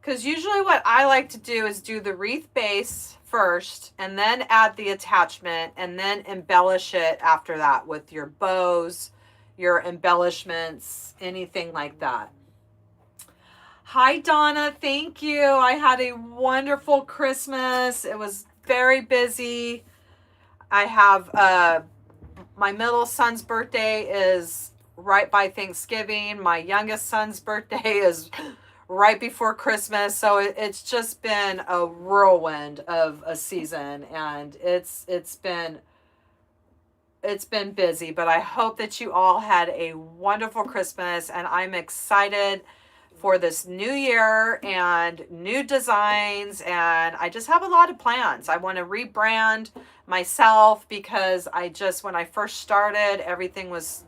Because usually what I like to do is do the wreath base first and then add the attachment and then embellish it after that with your bows, your embellishments, anything like that. Hi, Donna. Thank you. I had a wonderful Christmas. It was very busy. I have my middle son's birthday is right by Thanksgiving. My youngest son's birthday is right before Christmas. So it's just been a whirlwind of a season, and it's been busy, but I hope that you all had a wonderful Christmas, and I'm excited for this new year and new designs, and I just have a lot of plans. I want to rebrand myself because when I first started, everything was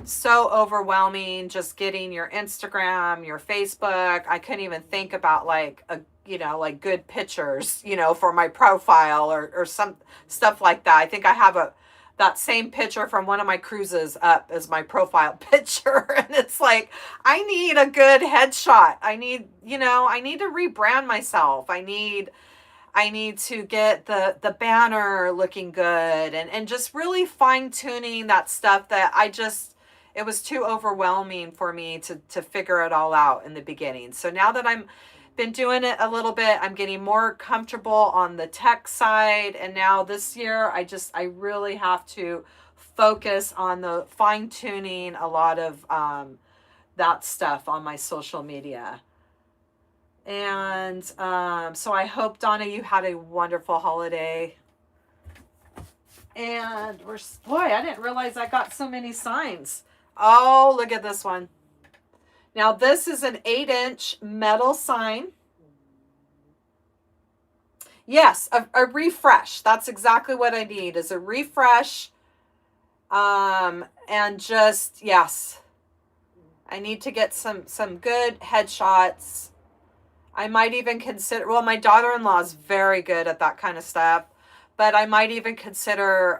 so overwhelming. Just getting your Instagram, your Facebook, I couldn't even think about like good pictures, for my profile or some stuff like that. I think I have that same picture from one of my cruises up as my profile picture. And it's like, I need a good headshot. I need to rebrand myself. I need to get the banner looking good and just really fine tuning that stuff that it was too overwhelming for me to figure it all out in the beginning. So now that I'm been doing it a little bit, I'm getting more comfortable on the tech side, and now this year I really have to focus on the fine tuning a lot of that stuff on my social media. And so I hope, Donna, you had a wonderful holiday. And I didn't realize I got so many signs. Oh, look at this one. Now, this is an 8-inch metal sign. Yes, a refresh. That's exactly what I need, is a refresh. And just, yes, I need to get some good headshots. I might even consider, well, my daughter-in-law is very good at that kind of stuff. But I might even consider,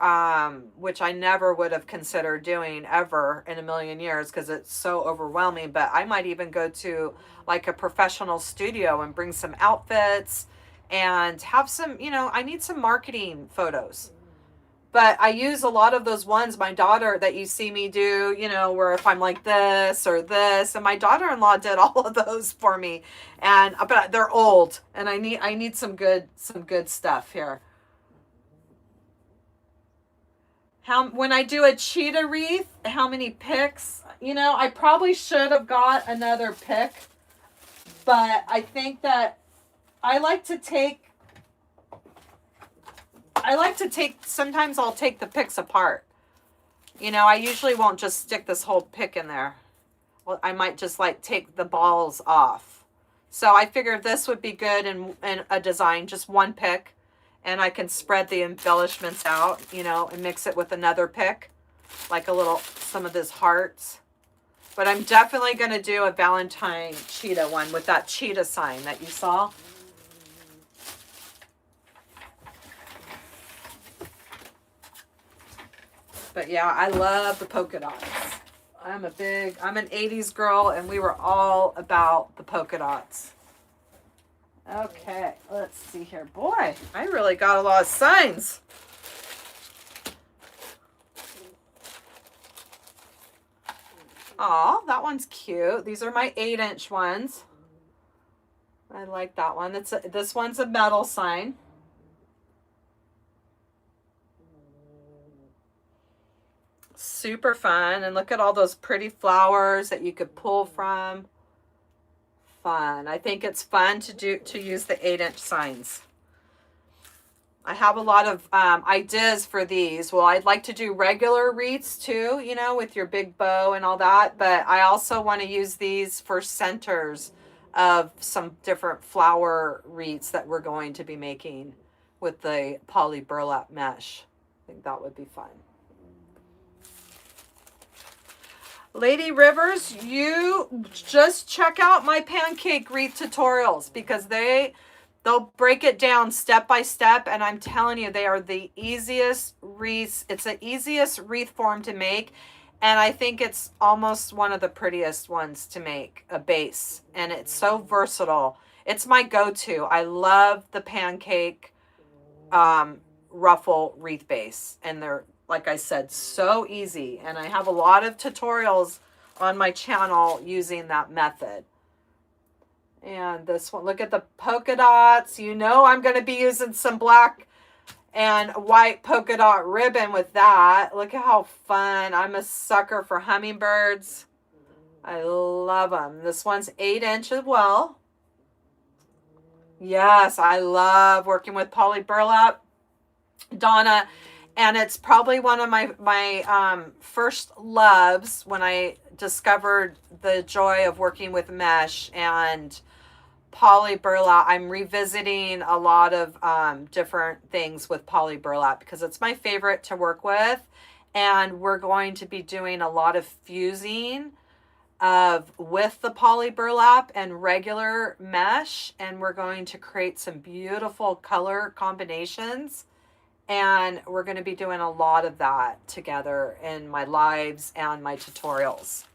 which I never would have considered doing ever in a million years because it's so overwhelming, but I might even go to like a professional studio and bring some outfits and have some, I need some marketing photos. But I use a lot of those ones, my daughter, that you see me do, where if I'm like this or this, and my daughter-in-law did all of those for me. But they're old, and I need some good stuff here. When I do a cheetah wreath, how many picks? I probably should have got another pick, but I think that sometimes I'll take the picks apart. I usually won't just stick this whole pick in there. Well, I might just take the balls off. So I figured this would be good in a design, just one pick. And I can spread the embellishments out, and mix it with another pick, like some of these hearts. But I'm definitely going to do a Valentine cheetah one with that cheetah sign that you saw. But yeah, I love the polka dots. I'm an 80s girl, and we were all about the polka dots. Okay, let's see here. Boy, I really got a lot of signs. Aw, that one's cute. These are my 8-inch ones. I like that one. This one's a metal sign. Super fun. And look at all those pretty flowers that you could pull from. Fun. I think it's fun to use the 8-inch signs. I have a lot of ideas for these. Well, I'd like to do regular wreaths too, with your big bow and all that. But I also want to use these for centers of some different flower wreaths that we're going to be making with the poly burlap mesh. I think that would be fun. Lady Rivers, you just check out my pancake wreath tutorials because they'll break it down step by step, and I'm telling you, they are the easiest wreaths. It's the easiest wreath form to make, and I think it's almost one of the prettiest ones to make, a base, and it's so versatile. It's my go-to. I love the pancake ruffle wreath base, and they're, like I said, so easy. And I have a lot of tutorials on my channel using that method. And this one, look at the polka dots. You know I'm going to be using some black and white polka dot ribbon with that. Look at how fun. I'm a sucker for hummingbirds. I love them. This one's 8" as well. Yes, I love working with poly burlap, Donna. And it's probably one of my first loves when I discovered the joy of working with mesh and poly burlap. I'm revisiting a lot of different things with poly burlap because it's my favorite to work with. And we're going to be doing a lot of fusing with the poly burlap and regular mesh. And we're going to create some beautiful color combinations. And we're going to be doing a lot of that together in my lives and my tutorials.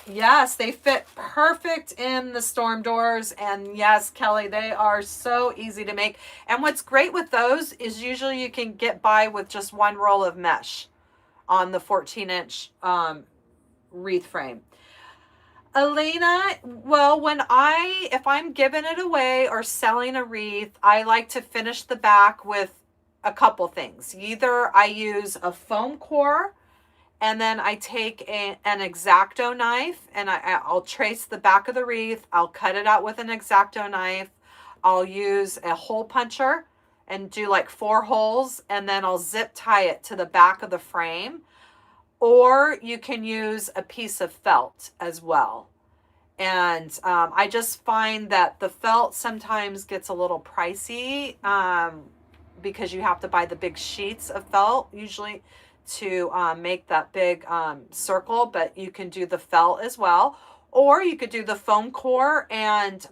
Yes, they fit perfect in the storm doors. And yes, Kelly, they are so easy to make. And what's great with those is usually you can get by with just one roll of mesh on the 14" wreath frame. Elena, well, if I'm giving it away or selling a wreath, I like to finish the back with a couple things. Either I use a foam core, and then I take an X-Acto knife, and I'll trace the back of the wreath. I'll cut it out with an X-Acto knife. I'll use a hole puncher and do like 4 holes, and then I'll zip tie it to the back of the frame. Or you can use a piece of felt as well. And I just find that the felt sometimes gets a little pricey because you have to buy the big sheets of felt usually to make that big circle. But you can do the felt as well. Or you could do the foam core and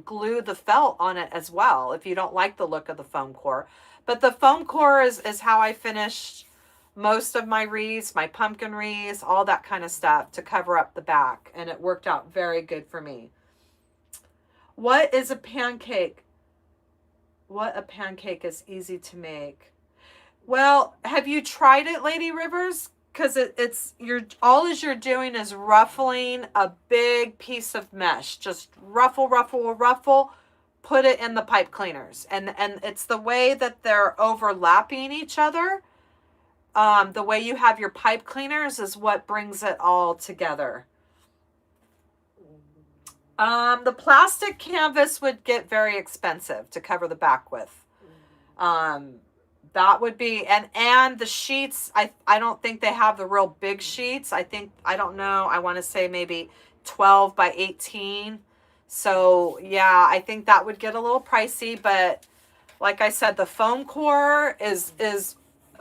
glue the felt on it as well if you don't like the look of the foam core. But the foam core is how I finished most of my wreaths, my pumpkin wreaths, all that kind of stuff to cover up the back. And it worked out very good for me. What is a pancake? What a pancake is easy to make. Well, have you tried it, Lady Rivers? Because all you're doing is ruffling a big piece of mesh. Just ruffle, ruffle, ruffle. Put it in the pipe cleaners. And it's the way that they're overlapping each other. The way you have your pipe cleaners is what brings it all together. The plastic canvas would get very expensive to cover the back with. That would be, and the sheets, I don't think they have the real big sheets. I don't know, I want to say maybe 12 by 18. So yeah, I think that would get a little pricey, but like I said, the foam core is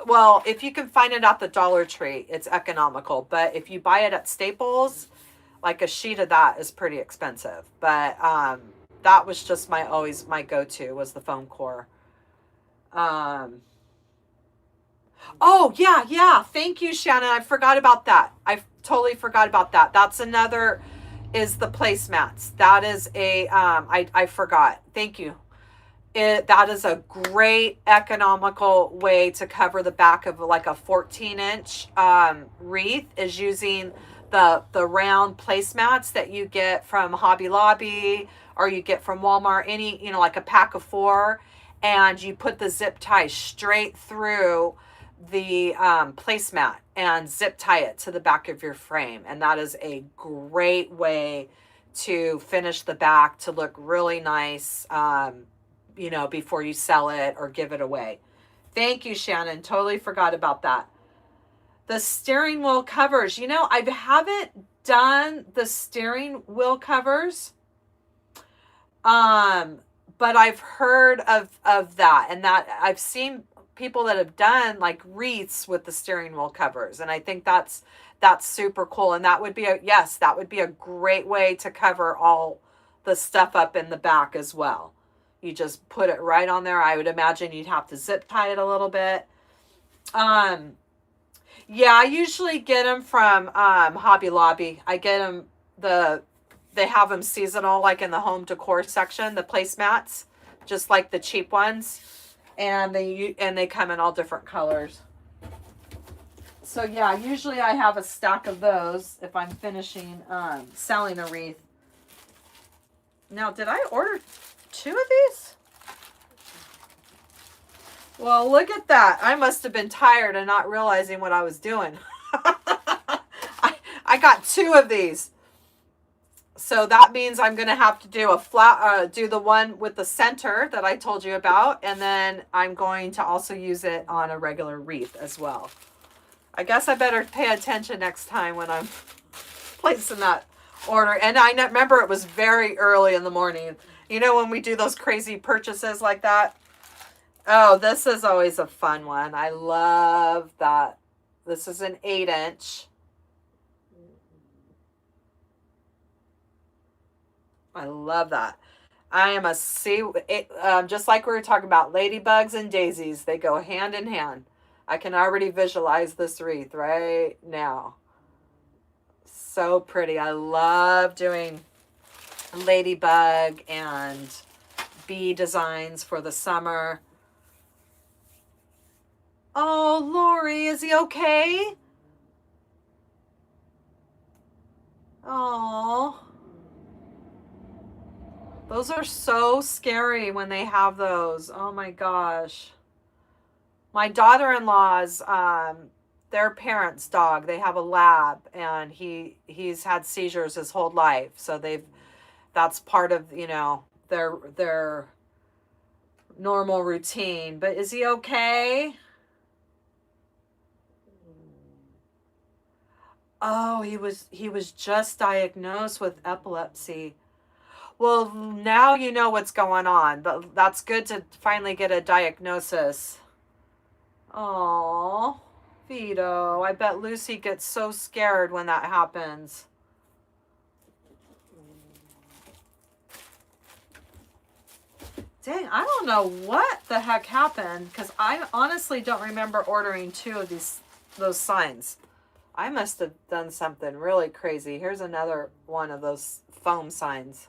well, if you can find it at the Dollar Tree, it's economical. But if you buy it at Staples, like a sheet of that is pretty expensive. But that was just always my go-to was the foam core. Oh, yeah. Thank you, Shannon. I forgot about that. I totally forgot about that. That's another, is the placemats. That is I forgot. Thank you. That is a great economical way to cover the back of like a 14" wreath, is using the round placemats that you get from Hobby Lobby or you get from Walmart, like a pack of 4, and you put the zip tie straight through the placemat and zip tie it to the back of your frame. And that is a great way to finish the back to look really nice, before you sell it or give it away. Thank you, Shannon. Totally forgot about that. The steering wheel covers. I haven't done the steering wheel covers, but I've heard of that, and that I've seen people that have done like wreaths with the steering wheel covers, and I think that's super cool. And that would be a great way to cover all the stuff up in the back as well. You just put it right on there. I would imagine you'd have to zip tie it a little bit. Yeah, I usually get them from Hobby Lobby. I get them they have them seasonal, like in the home decor section, the placemats, just like the cheap ones. And they come in all different colors. So yeah, usually I have a stack of those if I'm finishing selling a wreath. Now, did I order 2 of these? Well, look at that. I must have been tired and not realizing what I was doing. I got 2 of these. So that means I'm going to have to do do the one with the center that I told you about. And then I'm going to also use it on a regular wreath as well. I guess I better pay attention next time when I'm placing that order. And I remember it was very early in the morning. You know, when we do those crazy purchases like that. Oh, this is always a fun one. I love that. This is an 8-inch. I love that. I am just like we were talking about, ladybugs and daisies. They go hand in hand. I can already visualize this wreath right now. So pretty. I love doing ladybug and bee designs for the summer. Oh, Lori, is he okay? Oh. Those are so scary when they have those. Oh my gosh. My daughter-in-law's, their parents' dog, they have a lab, and he's had seizures his whole life. So that's part of, you know, their normal routine. But is he okay? Oh, he was just diagnosed with epilepsy. Well, now you know what's going on, but that's good to finally get a diagnosis. Oh, Vito, I bet Lucy gets so scared when that happens. Dang, I don't know what the heck happened, because I honestly don't remember ordering 2 of those signs. I must have done something really crazy. Here's another one of those foam signs.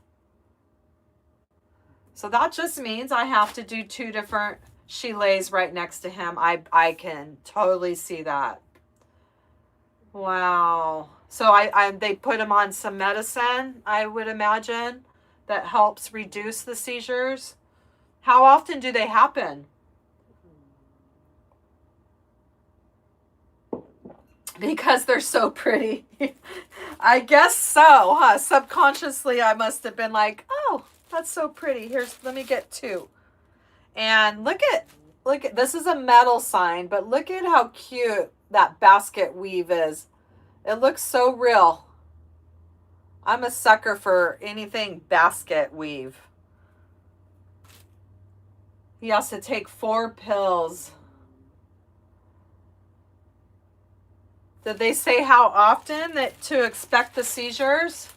So that just means I have to do 2 different. She lays right next to him. I can totally see that. Wow. So they put him on some medicine, I would imagine, that helps reduce the seizures. How often do they happen? Because they're so pretty. I guess so, huh? Subconsciously, I must have been like, oh, that's so pretty. Let me get 2. And look at, this is a metal sign, but look at how cute that basket weave is. It looks so real. I'm a sucker for anything basket weave. He has to take 4 pills. Did they say how often to expect the seizures?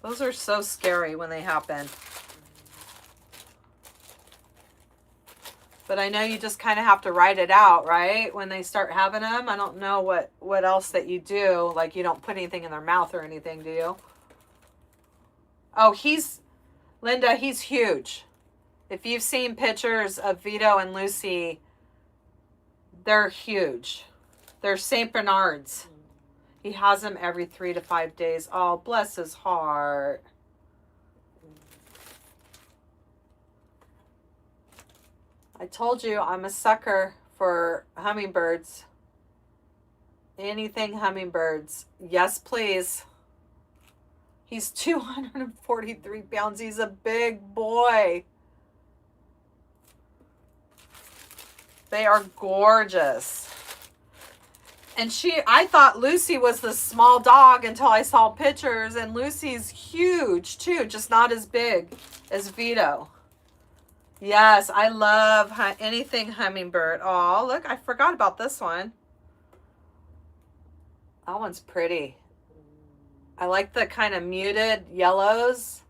Those are so scary when they happen. But I know you just kind of have to write it out, right? When they start having them. I don't know what else that you do. Like, you don't put anything in their mouth or anything, do you? Oh, Linda, he's huge. If you've seen pictures of Vito and Lucy, they're huge. They're St. Bernards. He has them every 3 to 5 days. Oh, bless his heart. I told you I'm a sucker for hummingbirds. Anything hummingbirds. Yes, please. He's 243 pounds. He's a big boy. They are gorgeous. And I thought Lucy was the small dog until I saw pictures, and Lucy's huge too, just not as big as Vito. Yes, I love anything hummingbird. Oh, look, I forgot about this one. That one's pretty. I like the kind of muted yellows.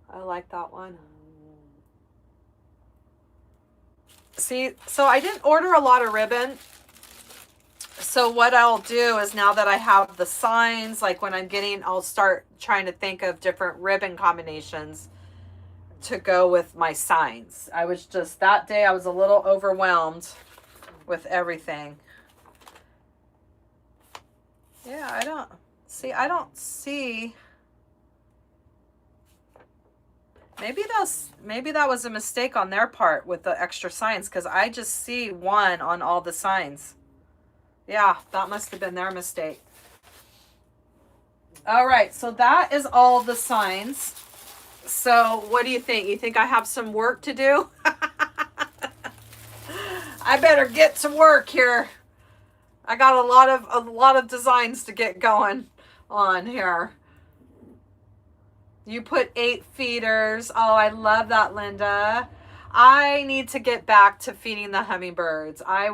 I like that one. See, so I didn't order a lot of ribbon. So what I'll do is, now that I have the signs, like when I'm getting, I'll start trying to think of different ribbon combinations to go with my signs. I was just, that day I was a little overwhelmed with everything. Yeah, I don't see. Maybe that was a mistake on their part with the extra signs, because I just see one on all the signs. Yeah, that must have been their mistake. All right, so that is all the signs. So what do you think? You think I have some work to do? I better get to work here. I got a lot of designs to get going on here. You put 8 feeders. Oh, I love that, Linda. I need to get back to feeding the hummingbirds. I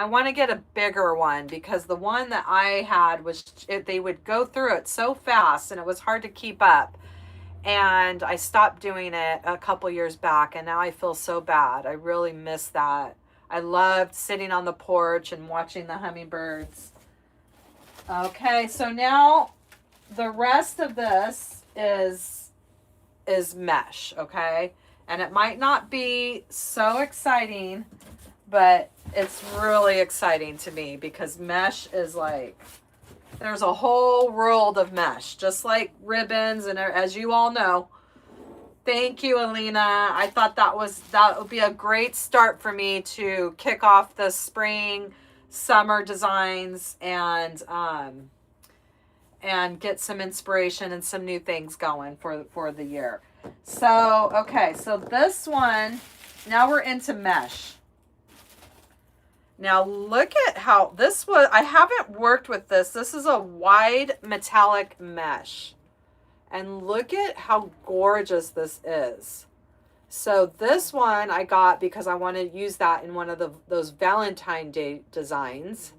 want to get a bigger one, because the one that I had was, they would go through it so fast and it was hard to keep up. And I stopped doing it a couple years back, and now I feel so bad. I really miss that. I loved sitting on the porch and watching the hummingbirds. Okay, so now the rest of this is mesh, okay? And it might not be so exciting, but it's really exciting to me, because mesh is like, there's a whole world of mesh, just like ribbons, and as you all know. Thank you, Alina. I thought that would be a great start for me to kick off the spring, summer designs, and get some inspiration and some new things going for the year. So, okay, so this one, now we're into mesh. Now look at how this was. I haven't worked with this. This is a wide metallic mesh. And look at how gorgeous this is. So this one I got because I want to use that in one of those Valentine Day designs.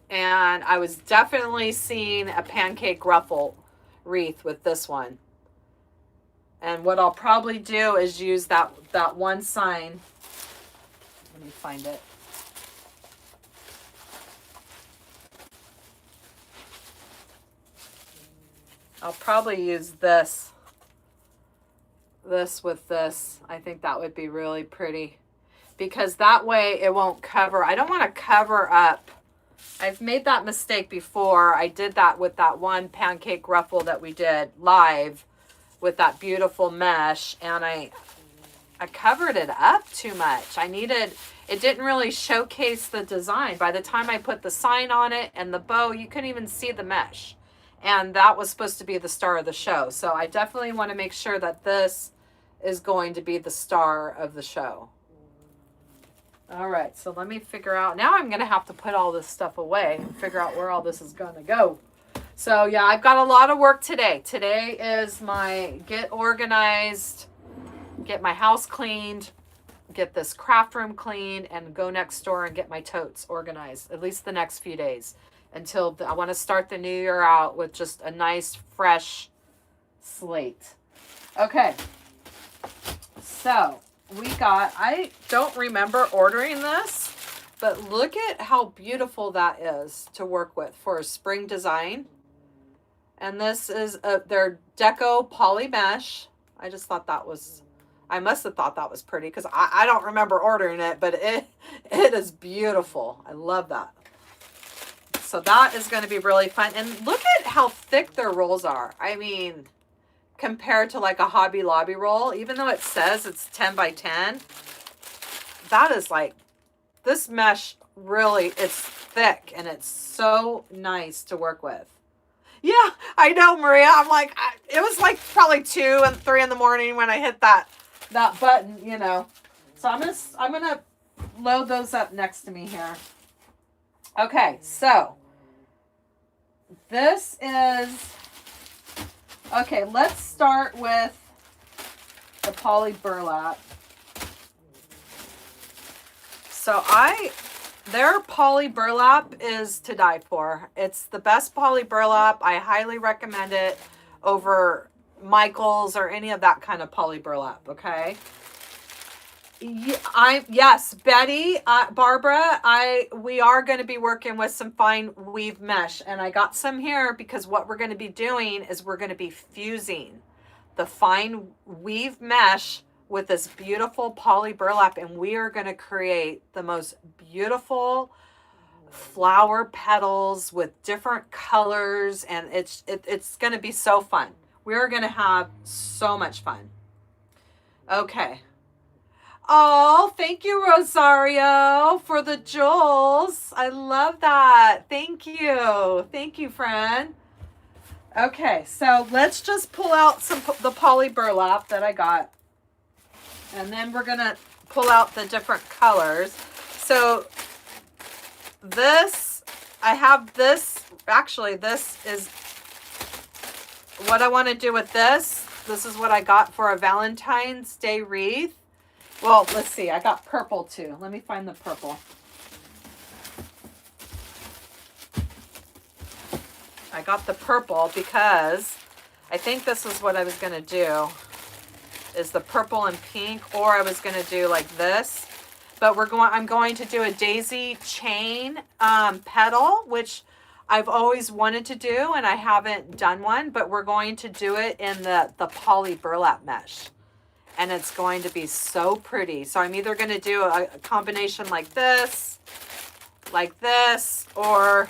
And I was definitely seeing a pancake ruffle wreath with this one. And what I'll probably do is use that one sign. Let me find it. I'll probably use this with this. I think that would be really pretty, because that way it won't cover. I don't want to cover up. I've made that mistake before. I did that with that one pancake ruffle that we did live with that beautiful mesh, and I covered it up too much. It didn't really showcase the design. By the time I put the sign on it and the bow, you couldn't even see the mesh. And that was supposed to be the star of the show. So I definitely want to make sure that this is going to be the star of the show. All right, so let me figure out. Now I'm going to have to put all this stuff away and figure out where all this is going to go. So yeah, I've got a lot of work today. Today is my get organized, get my house cleaned, get this craft room cleaned, and go next door and get my totes organized, at least the next few days. Until I want to start the new year out with just a nice, fresh slate. Okay. So, I don't remember ordering this, but look at how beautiful that is to work with for a spring design. And this is their Deco Poly Mesh. I must have thought that was pretty, because I don't remember ordering it, but it is beautiful. I love that. So that is going to be really fun. And look at how thick their rolls are. I mean, compared to like a Hobby Lobby roll, even though it says it's 10 by 10, that is like, this mesh really, it's thick and it's so nice to work with. Yeah, I know, Maria. I'm like, it was like probably 2 and 3 in the morning when I hit that button, you know. So I'm gonna load those up next to me here. Okay, so this is, okay, let's start with the poly burlap. So their poly burlap is to die for. It's the best poly burlap. I highly recommend it over Michael's or any of that kind of poly burlap, okay? Yes, Betty, Barbara, we are going to be working with some fine weave mesh, and I got some here because what we're going to be doing is we're going to be fusing the fine weave mesh with this beautiful poly burlap, and we are going to create the most beautiful flower petals with different colors, and it's going to be so fun. We're going to have so much fun. Okay. Oh, thank you, Rosario, for the jewels. I love that. Thank you. Thank you, friend. Okay, so let's just pull out the poly burlap that I got. And then we're going to pull out the different colors. So this, I have this, actually this is what I want to do with this. This is what I got for a Valentine's Day wreath. Well, let's see. I got purple too. Let me find the purple. I got the purple because I think this is what I was going to do, is the purple and pink, or I was going to do like this. But I'm going to do a daisy chain petal, which I've always wanted to do, and I haven't done one, but we're going to do it in the poly burlap mesh. And it's going to be so pretty. So I'm either going to do a combination like this, or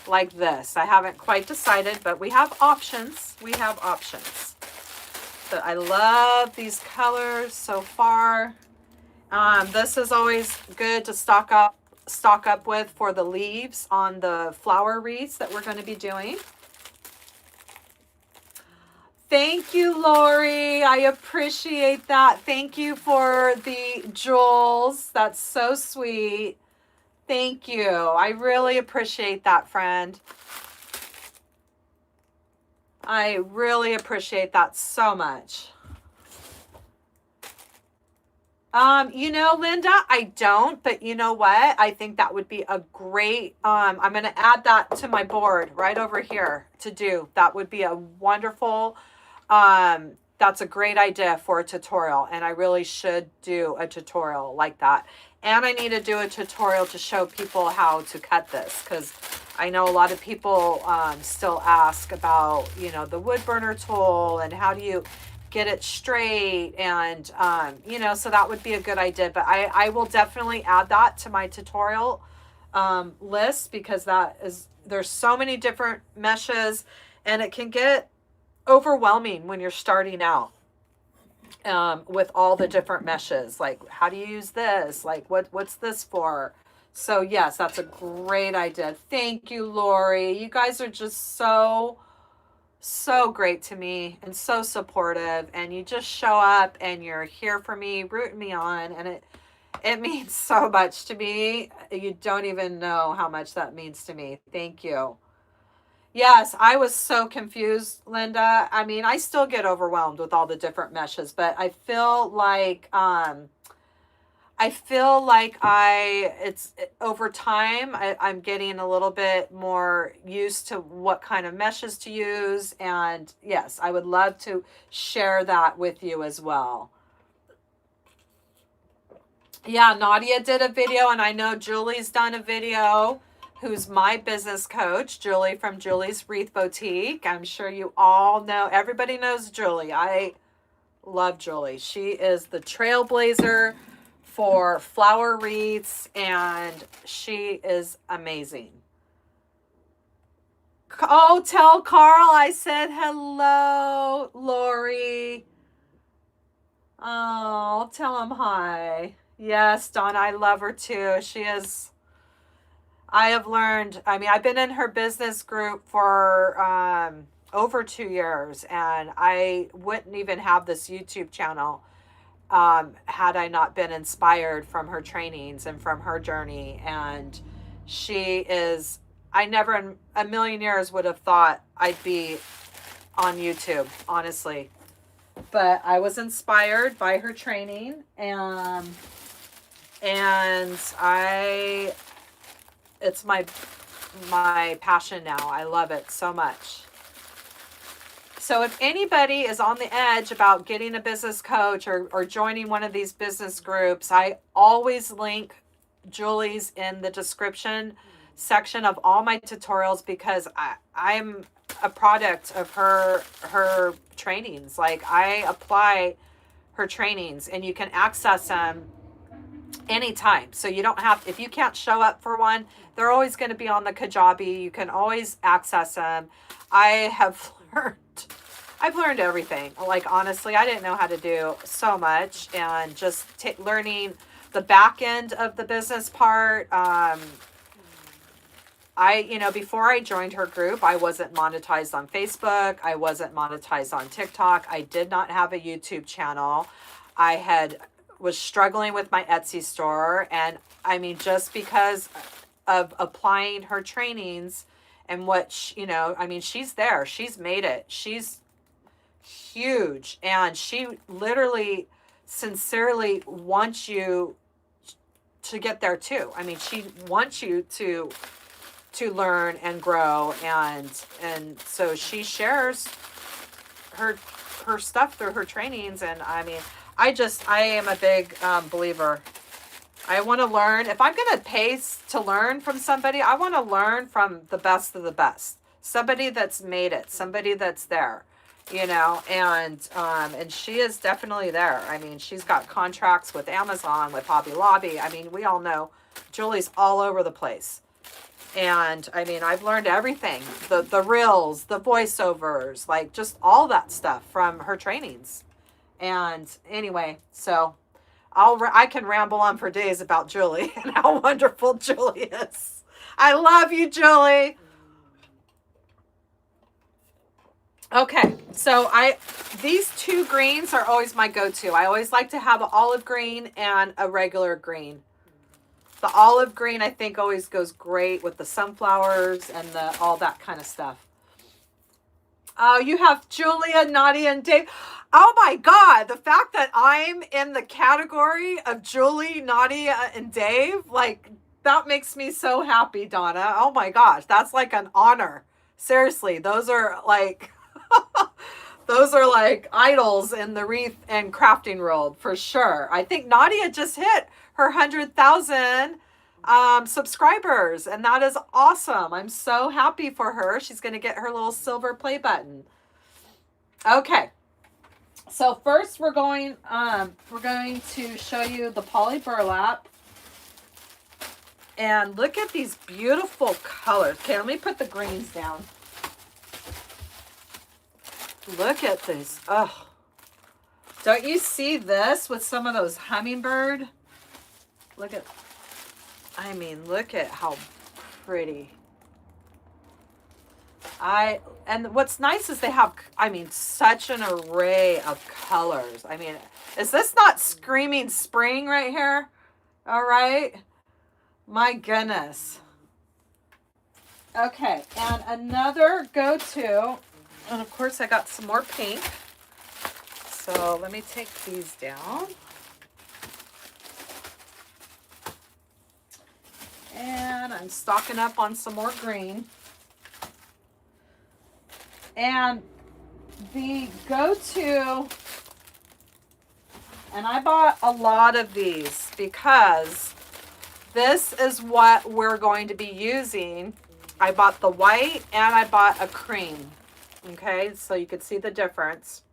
like this. I haven't quite decided, but we have options. We have options. But I love these colors so far. This is always good to stock up with for the leaves on the flower wreaths that we're going to be doing. Thank you, Lori. I appreciate that. Thank you for the jewels. That's so sweet. Thank you. I really appreciate that, friend. I really appreciate that so much. You know, Linda, I don't, but you know what? I think that would be a great, I'm going to add that to my board right over here to do. That would be a wonderful, that's a great idea for a tutorial, and I really should do a tutorial like that. And I need to do a tutorial to show people how to cut this, because I know a lot of people still ask about, you know, the wood burner tool and how do you get it straight, and you know, so that would be a good idea. But I will definitely add that to my tutorial list, because there's so many different meshes, and it can get overwhelming when you're starting out with all the different meshes. Like, how do you use this? Like, what's this for? So yes, that's a great idea. Thank you, Lori. You guys are just so great to me and so supportive, and you just show up and you're here for me, rooting me on, and it means so much to me. You don't even know how much that means to me. Thank you. Yes, I was so confused, Linda. I mean, I still get overwhelmed with all the different meshes, but I feel like over time, I'm getting a little bit more used to what kind of meshes to use. And yes, I would love to share that with you as well. Yeah, Nadia did a video, and I know Julie's done a video, who's my business coach, Julie from Julie's Wreath Boutique. I'm sure you all know, everybody knows Julie. I love Julie. She is the trailblazer for flower wreaths, and she is amazing. Oh, tell Carl I said hello, Lori. Oh, tell him hi. Yes, Donna, I love her too. I have learned, I mean, I've been in her business group for over 2 years, and I wouldn't even have this YouTube channel had I not been inspired from her trainings and from her journey. And I never in a million years would have thought I'd be on YouTube, honestly. But I was inspired by her training, and it's my passion now. I love it so much. So if anybody is on the edge about getting a business coach or joining one of these business groups, I always link Julie's in the description section of all my tutorials, because I'm a product of her trainings. Like, I apply her trainings and you can access them anytime. So you don't have, if you can't show up for one, they're always going to be on the Kajabi. You can always access them. I've learned everything. Like, honestly, I didn't know how to do so much, and just learning the back end of the business part. Before I joined her group, I wasn't monetized on Facebook. I wasn't monetized on TikTok. I did not have a YouTube channel. Was struggling with my Etsy store. And I mean, just because of applying her trainings and what, she's there. She's made it. She's huge. And she literally, sincerely wants you to get there too. I mean, she wants you to learn and grow, and so she shares her stuff through her trainings. And I mean, I am a big believer. I want to learn. If I'm going to pay to learn from somebody, I want to learn from the best of the best. Somebody that's made it, somebody that's there, and she is definitely there. I mean, she's got contracts with Amazon, with Hobby Lobby. I mean, we all know Julie's all over the place. And I mean, I've learned everything, the reels, the voiceovers, like just all that stuff from her trainings. And anyway, so I can ramble on for days about Julie and how wonderful Julie is. I love you, Julie. Okay, so these two greens are always my go-to. I always like to have an olive green and a regular green. The olive green, I think, always goes great with the sunflowers and all that kind of stuff. Oh, you have Julia, Nadia, and Dave. Oh my God, the fact that I'm in the category of Julie, Nadia, and Dave, like, that makes me so happy, Donna. Oh my gosh, that's like an honor. Seriously, those are like, those are like idols in the wreath and crafting world for sure. I think Nadia just hit her 100,000 subscribers, and that is awesome. I'm so happy for her. She's going to get her little silver play button. Okay, so first we're going to show you the poly burlap, and look at these beautiful colors. Okay, let me put the greens down. Look at this. Oh, don't you see this with some of those hummingbird? Look at how pretty. And what's nice is they have, such an array of colors. I mean, is this not screaming spring right here? All right. My goodness. Okay, and another go-to, and of course I got some more pink. So let me take these down. And I'm stocking up on some more green. And the go-to, and I bought a lot of these because this is what we're going to be using. I bought the white and I bought a cream. Okay, so you could see the difference.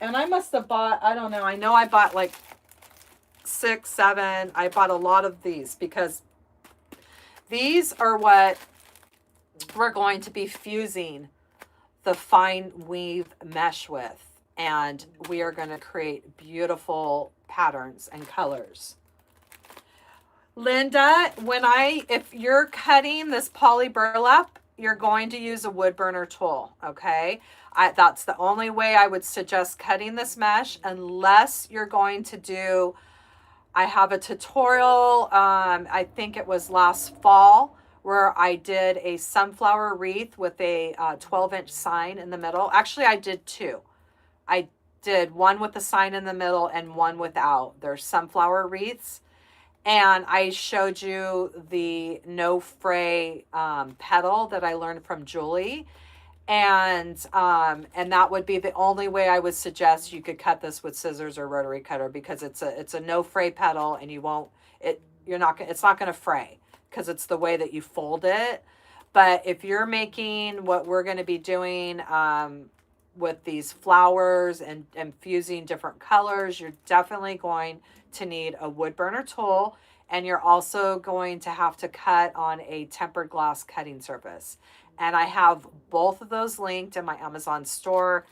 And I must have bought, I don't know, I know I bought like 6, 7. I bought a lot of these because these are what we're going to be fusing the fine weave mesh with. And we are going to create beautiful patterns and colors. Linda, if you're cutting this poly burlap, you're going to use a wood burner tool, okay? That's the only way I would suggest cutting this mesh, unless you're going to do, I have a tutorial, I think it was last fall, where I did a sunflower wreath with a 12-inch sign in the middle. Actually, I did 2. I did one with the sign in the middle and one without. They're sunflower wreaths. And I showed you the no fray petal that I learned from Julie. And that would be the only way I would suggest you could cut this with scissors or rotary cutter, because it's a no fray petal, and it's not going to fray because it's the way that you fold it. But if you're making what we're going to be doing with these flowers and fusing different colors, you're definitely going to need a wood burner tool, and you're also going to have to cut on a tempered glass cutting surface. And I have both of those linked in my Amazon store.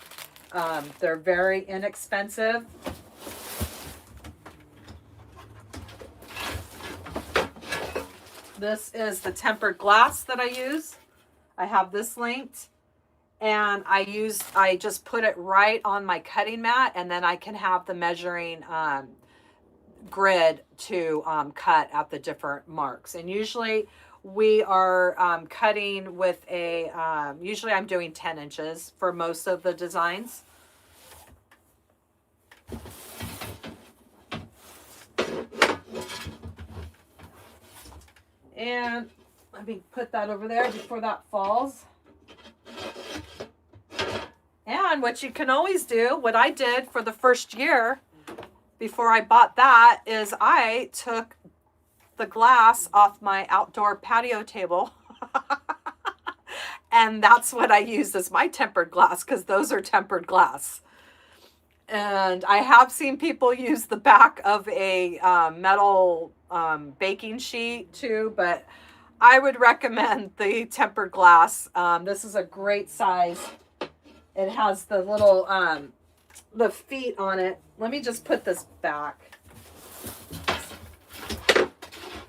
They're very inexpensive. This is the tempered glass that I use. I have this linked, and I just put it right on my cutting mat, and then I can have the measuring grid to cut at the different marks. And usually we are cutting with usually I'm doing 10 inches for most of the designs. And let me put that over there before that falls. And what you can always do, what I did for the first year before I bought that, is I took the glass off my outdoor patio table and that's what I used as my tempered glass, because those are tempered glass. And I have seen people use the back of a metal baking sheet too, but I would recommend the tempered glass. This is a great size. It has the little the feet on it. Let me just put this back.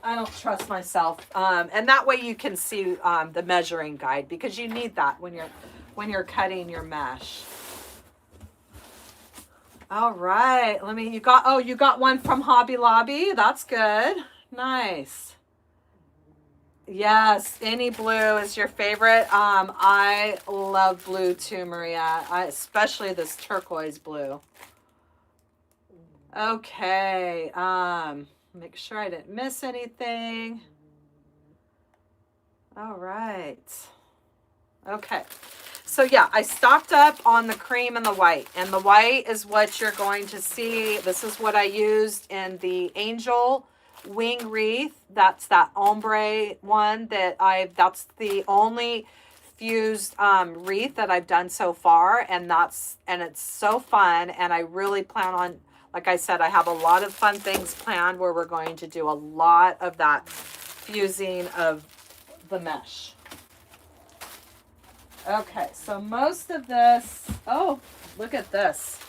I don't trust myself. And that way you can see the measuring guide, because you need that when you're cutting your mesh. All right, you got one from Hobby Lobby. That's good. Nice. Yes, any blue is your favorite. I love blue too, Maria. Especially this turquoise blue. Okay. Make sure I didn't miss anything. All right. Okay. So yeah, I stocked up on the cream and the white. And the white is what you're going to see. This is what I used in the angel wing wreath. That's that ombre one that's the only fused wreath that I've done so far. And it's so fun. And I really plan on, like I said, I have a lot of fun things planned where we're going to do a lot of that fusing of the mesh. Okay, so most of this, oh, look at this.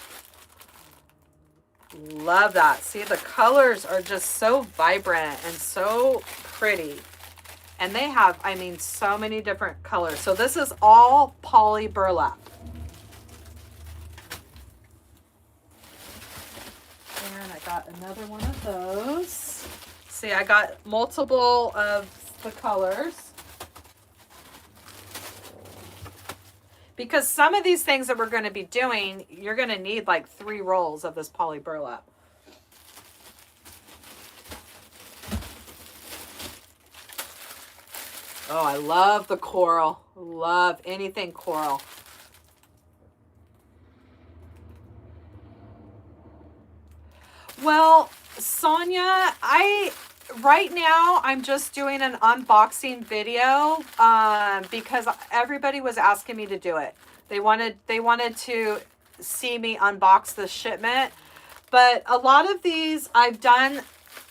Love that. See, the colors are just so vibrant and so pretty. And they have, I mean, so many different colors. So this is all poly burlap. And I got another one of those. See, I got multiple of the colors. Because some of these things that we're going to be doing, you're going to need like 3 rolls of this poly burlap. Oh, I love the coral. Love anything coral. Well, Sonia, right now I'm just doing an unboxing video because everybody was asking me to do it. They wanted to see me unbox the shipment. But a lot of these I've done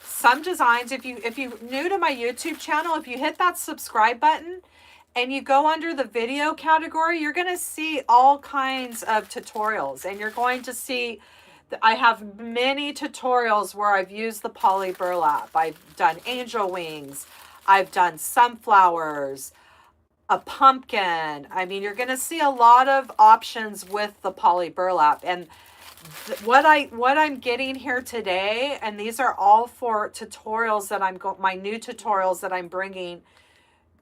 some designs. If you're new to my YouTube channel, if you hit that subscribe button and you go under the video category, you're going to see all kinds of tutorials, and you're going to see I have many tutorials where I've used the poly burlap. I've done angel wings. I've done sunflowers, a pumpkin. I mean, you're going to see a lot of options with the poly burlap. And what I'm getting here today, and these are all for tutorials that my new tutorials that I'm bringing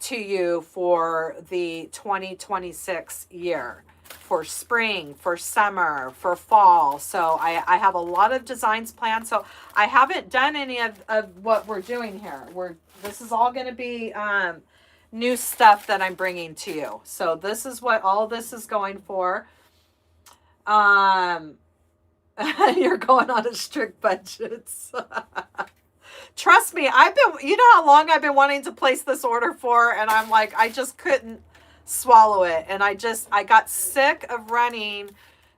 to you for the 2026 year. For spring, for summer, for fall. So I have a lot of designs planned. So I haven't done any of what we're doing here. This is all going to be new stuff that I'm bringing to you. So this is what all this is going for. You're going on a strict budget. Trust me, you know how long I've been wanting to place this order for, and I'm like, I just couldn't swallow it. And I got sick of running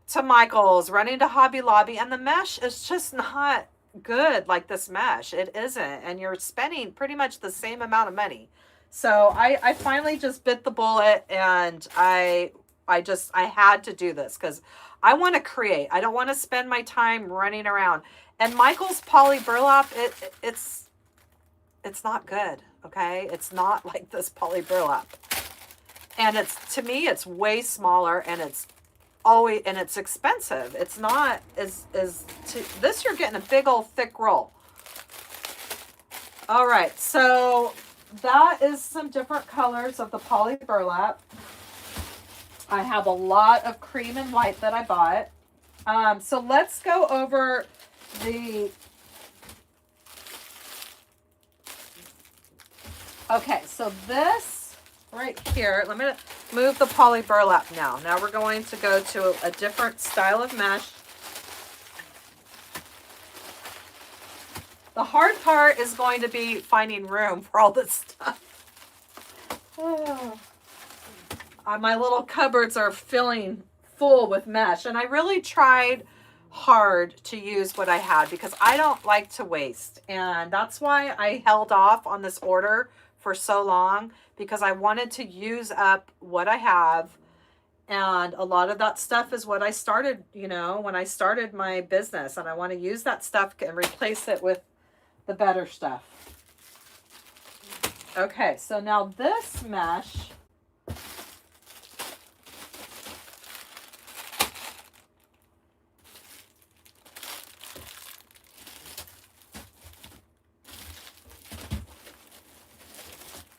to Michael's, running to Hobby Lobby, and the mesh is just not good like this mesh. It isn't. And you're spending pretty much the same amount of money. So I finally just bit the bullet, and I had to do this because I want to create. I don't want to spend my time running around. And Michael's poly burlap, it's not good, okay? It's not like this poly burlap. And to me, it's way smaller, and it's expensive. It's not this, you're getting a big old thick roll. All right, so that is some different colors of the poly burlap. I have a lot of cream and white that I bought. So let's go over okay, so this right here, let me move the poly burlap now. Now we're going to go to a different style of mesh. The hard part is going to be finding room for all this stuff. Oh. My little cupboards are filling full with mesh, and I really tried hard to use what I had because I don't like to waste, and that's why I held off on this order for so long, because I wanted to use up what I have. And a lot of that stuff is what I started, when I started my business, and I want to use that stuff and replace it with the better stuff. Okay, so now this mesh,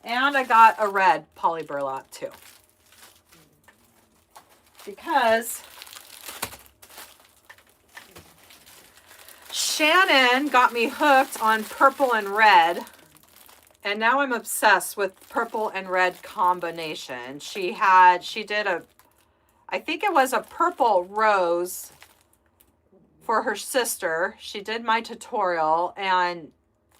and I got a red poly burlap too, because Shannon got me hooked on purple and red, and now I'm obsessed with purple and red combination. She did I think it was a purple rose for her sister. She did my tutorial, and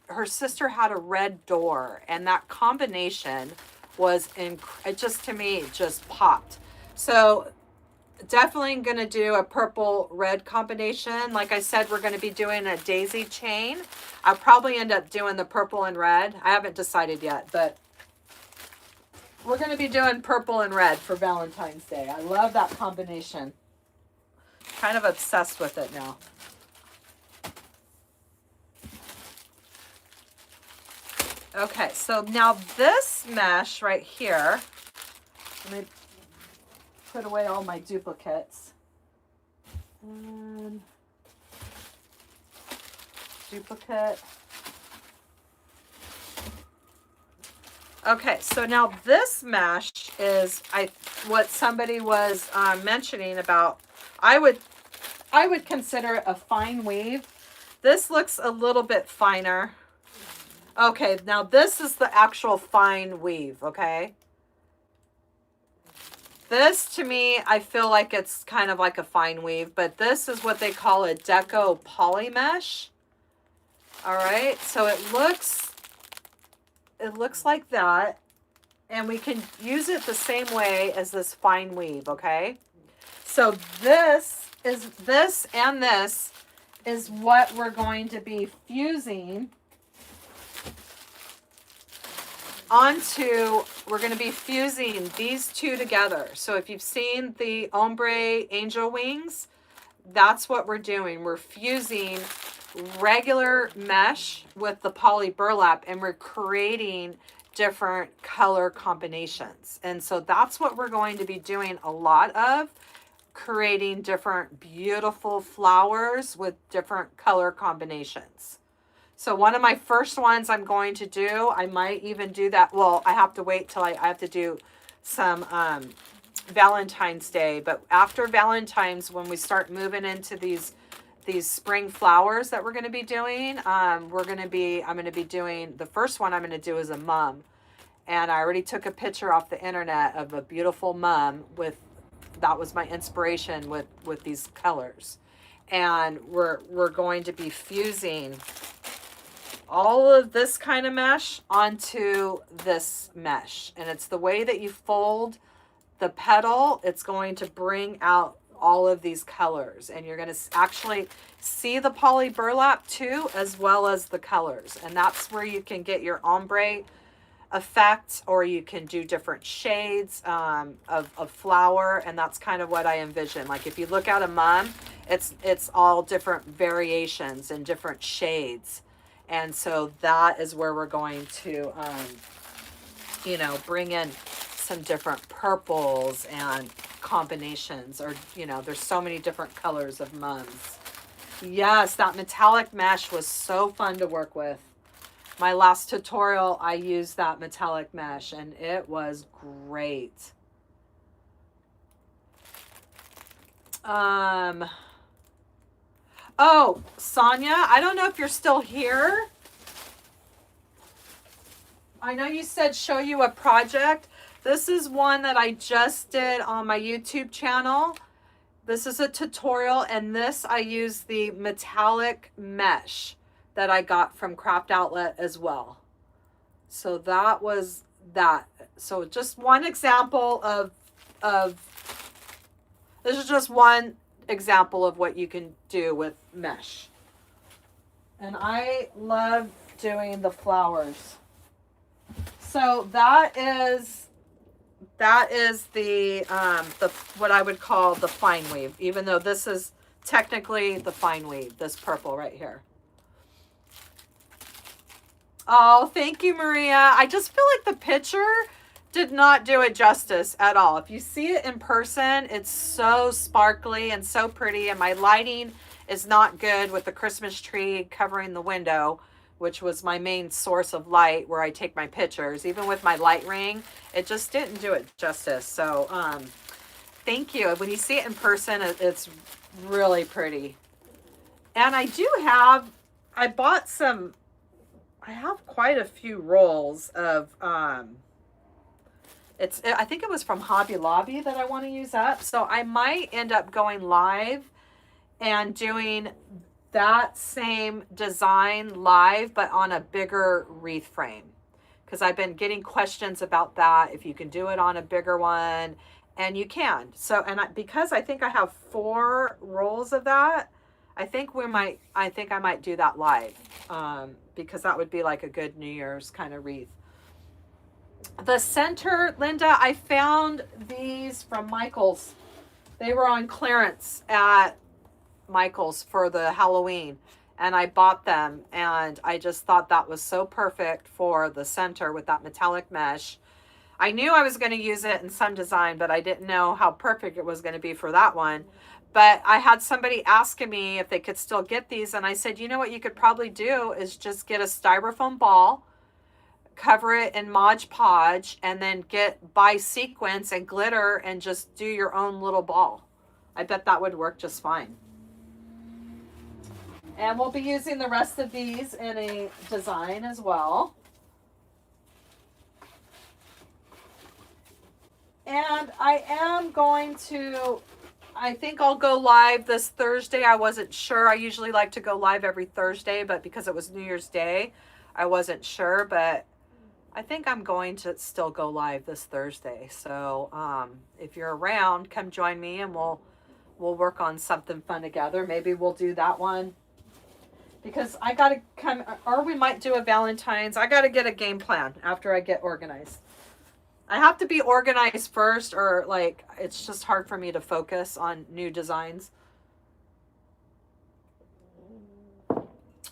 her sister had a red door, and that combination was to me, it just popped. So definitely going to do a purple red combination. Like I said, we're going to be doing a daisy chain. I'll probably end up doing the purple and red. I haven't decided yet, but we're going to be doing purple and red for Valentine's Day. I love that combination. Kind of obsessed with it now. Okay, so now this mesh right here, let me put away all my duplicates. And duplicate. Okay, so now this mesh is what somebody was mentioning about. I would consider it a fine weave. This looks a little bit finer. Okay, now this is the actual fine weave, okay? This, to me, I feel like it's kind of like a fine weave, but this is what they call a deco poly mesh. All right, so it looks like that, and we can use it the same way as this fine weave, okay? So this and this is what we're going to be fusing we're going to be fusing these two together. So if you've seen the ombre angel wings, that's what we're doing. We're fusing regular mesh with the poly burlap, and we're creating different color combinations. And so that's what we're going to be doing a lot of, creating different beautiful flowers with different color combinations. So one of my first ones I'm going to do, I might even do that. Well, I have to wait till I have to do some Valentine's Day. But after Valentine's, when we start moving into these spring flowers that we're going to be doing, I'm going to be doing, the first one I'm going to do is a mum. And I already took a picture off the internet of a beautiful mum with, that was my inspiration with these colors. And we're going to be fusing all of this kind of mesh onto this mesh. And it's the way that you fold the petal, it's going to bring out all of these colors. And you're going to actually see the poly burlap too, as well as the colors. And that's where you can get your ombre effect, or you can do different shades of flower. And that's kind of what I envision. Like if you look at a mum, it's all different variations and different shades. And so that is where we're going to, you know, bring in some different purples and combinations, or, you know, there's so many different colors of mums. Yes, that metallic mesh was so fun to work with. My last tutorial, I used that metallic mesh and it was great. Oh, Sonia, I don't know if you're still here. I know you said show you a project. This is one that I just did on my YouTube channel. This is a tutorial, and this I use the metallic mesh that I got from Craft Outlet as well. So that was that. So just one example of this is just one example of what you can do with mesh. And I love doing the flowers. So that is the what I would call the fine weave, even though this is technically the fine weave, this purple right here. Oh, thank you, Maria. I just feel like the picture did not do it justice at all. If you see it in person, it's so sparkly and so pretty, and my lighting is not good with the Christmas tree covering the window, which was my main source of light where I take my pictures. Even with my light ring, it just didn't do it justice. So thank you. When you see it in person, it's really pretty. And I do have, I bought some, I have quite a few rolls of, I think it was from Hobby Lobby that I want to use up. So I might end up going live and doing that same design live, but on a bigger wreath frame. Because I've been getting questions about that, if you can do it on a bigger one, and you can. So, and because I think I have 4 rolls of that, I think I might do that live, because that would be like a good New Year's kind of wreath. The center, Linda, I found these from Michael's. They were on clearance at Michael's for the Halloween, and I bought them, and I just thought that was so perfect for the center with that metallic mesh. I knew I was going to use it in some design, but I didn't know how perfect it was going to be for that one. But I had somebody asking me if they could still get these, and I said, you know what you could probably do is just get a styrofoam ball, cover it in Mod Podge, and then buy sequins and glitter and just do your own little ball. I bet that would work just fine. And we'll be using the rest of these in a design as well. And I am going to, I think I'll go live this Thursday. I wasn't sure. I usually like to go live every Thursday, but because it was New Year's Day, I wasn't sure. But I think I'm going to still go live this Thursday. So if you're around, come join me and we'll work on something fun together. Maybe we'll do that one. Because I got to come, or we might do a Valentine's. I got to get a game plan after I get organized. I have to be organized first, or like, it's just hard for me to focus on new designs.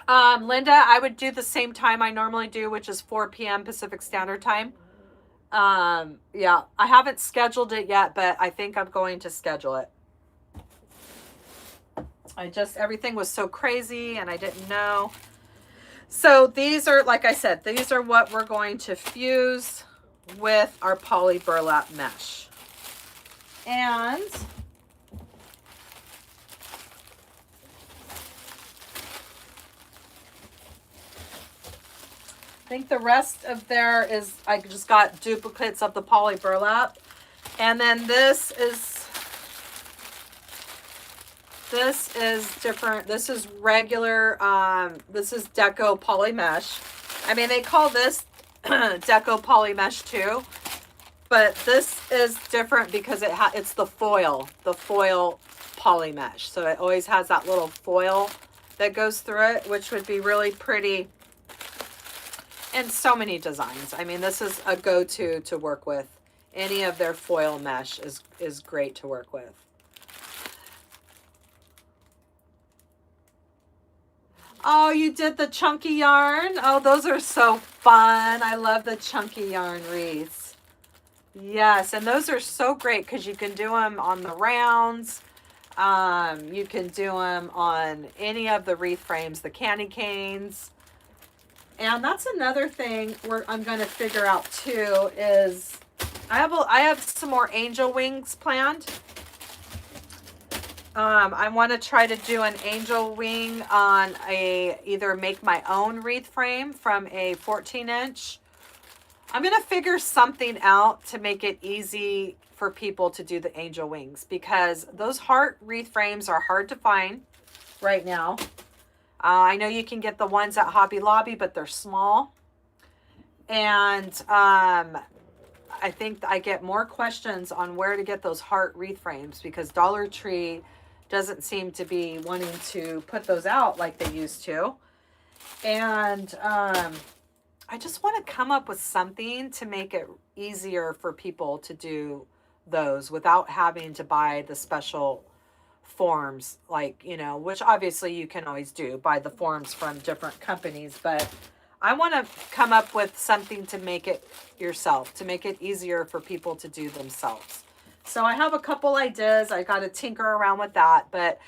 Linda, I would do the same time I normally do, which is 4 p.m. Pacific Standard Time. Yeah, I haven't scheduled it yet, but I think I'm going to schedule it. Everything was so crazy and I didn't know. So these are, like I said, these are what we're going to fuse with our poly burlap mesh. And think the rest of there is, I just got duplicates of the poly burlap. And then this is different. This is regular, this is Deco Poly Mesh. I mean, they call this Deco Poly Mesh too, but this is different because it's the foil poly mesh. So it always has that little foil that goes through it, which would be really pretty in so many designs. I mean, this is a go-to to work with. Any of their foil mesh is great to work with. Oh, you did the chunky yarn. Oh, those are so fun. I love the chunky yarn wreaths. Yes, and those are so great because you can do them on the rounds. You can do them on any of the wreath frames, the candy canes. And that's another thing I'm going to figure out too is I have some more angel wings planned. I want to try to do an angel wing on either make my own wreath frame from a 14-inch. I'm going to figure something out to make it easy for people to do the angel wings because those heart wreath frames are hard to find right now. I know you can get the ones at Hobby Lobby, but they're small. And I think I get more questions on where to get those heart wreath frames because Dollar Tree doesn't seem to be wanting to put those out like they used to. And I just want to come up with something to make it easier for people to do those without having to buy the special forms, like, you know, which obviously you can always do, buy the forms from different companies, but I want to come up with something to make it yourself, to make it easier for people to do themselves. So I have a couple ideas. I got to tinker around with that, but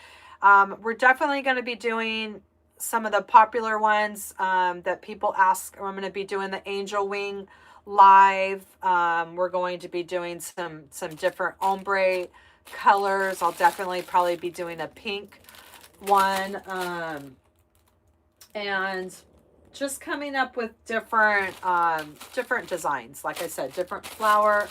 we're definitely going to be doing some of the popular ones that people ask. I'm going to be doing the angel wing live. We're going to be doing some different ombre colors. I'll definitely probably be doing a pink one, and just coming up with different designs. Like I said, different flower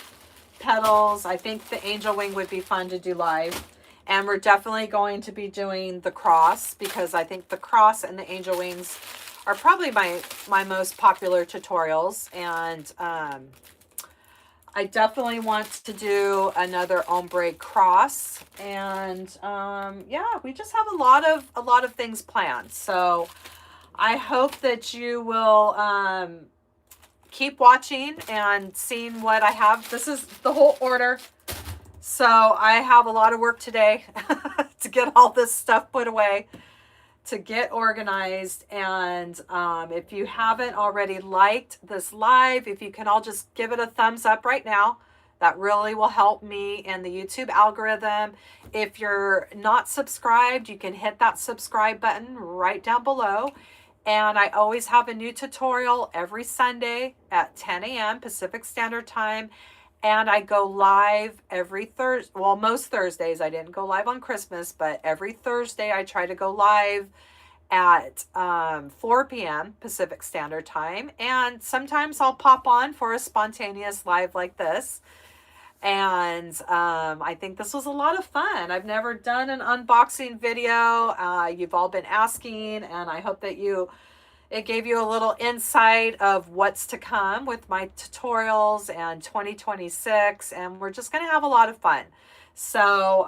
petals. I think the angel wing would be fun to do live. And we're definitely going to be doing the cross because I think the cross and the angel wings are probably my most popular tutorials. And I definitely want to do another ombre cross. And yeah, we just have a lot of things planned. So I hope that you will keep watching and seeing what I have. This is the whole order. So I have a lot of work today to get all this stuff put away, to get organized. And if you haven't already liked this live, if you can all just give it a thumbs up right now, that really will help me in the YouTube algorithm. If you're not subscribed, you can hit that subscribe button right down below. And I always have a new tutorial every Sunday at 10 a.m. Pacific Standard Time. And I go live every Thursday. Well, most Thursdays. I didn't go live on Christmas, but every Thursday I try to go live at 4 p.m. Pacific Standard Time. And sometimes I'll pop on for a spontaneous live like this. And I think this was a lot of fun. I've never done an unboxing video. You've all been asking, and I hope that it gave you a little insight of what's to come with my tutorials and 2026, and we're just going to have a lot of fun. So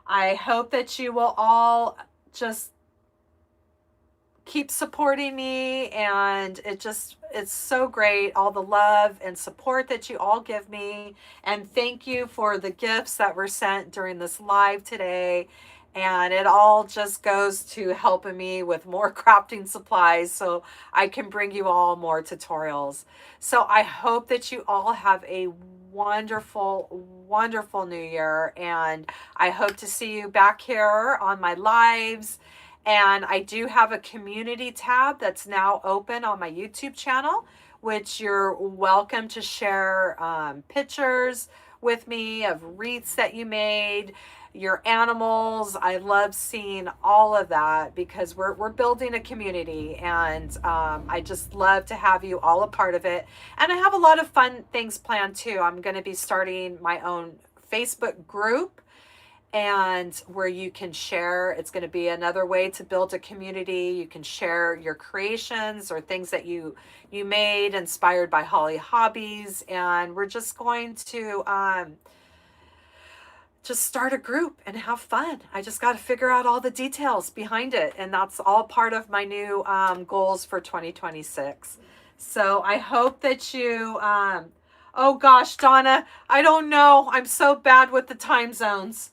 I hope that you will all just keep supporting me, and it's so great, all the love and support that you all give me. And thank you for the gifts that were sent during this live today. And it all just goes to helping me with more crafting supplies so I can bring you all more tutorials. So I hope that you all have a wonderful, wonderful new year. And I hope to see you back here on my lives. And I do have a community tab that's now open on my YouTube channel, which you're welcome to share pictures with me of wreaths that you made, your animals. I love seeing all of that because we're building a community, and I just love to have you all a part of it. And I have a lot of fun things planned too. I'm going to be starting my own Facebook group, and where you can share. It's going to be another way to build a community. You can share your creations or things that you made inspired by Hollie Hobbies, and we're just going to just start a group and have fun. I just got to figure out all the details behind it, and that's all part of my new goals for 2026. So I hope that you oh gosh, Donna, I don't know, I'm so bad with the time zones.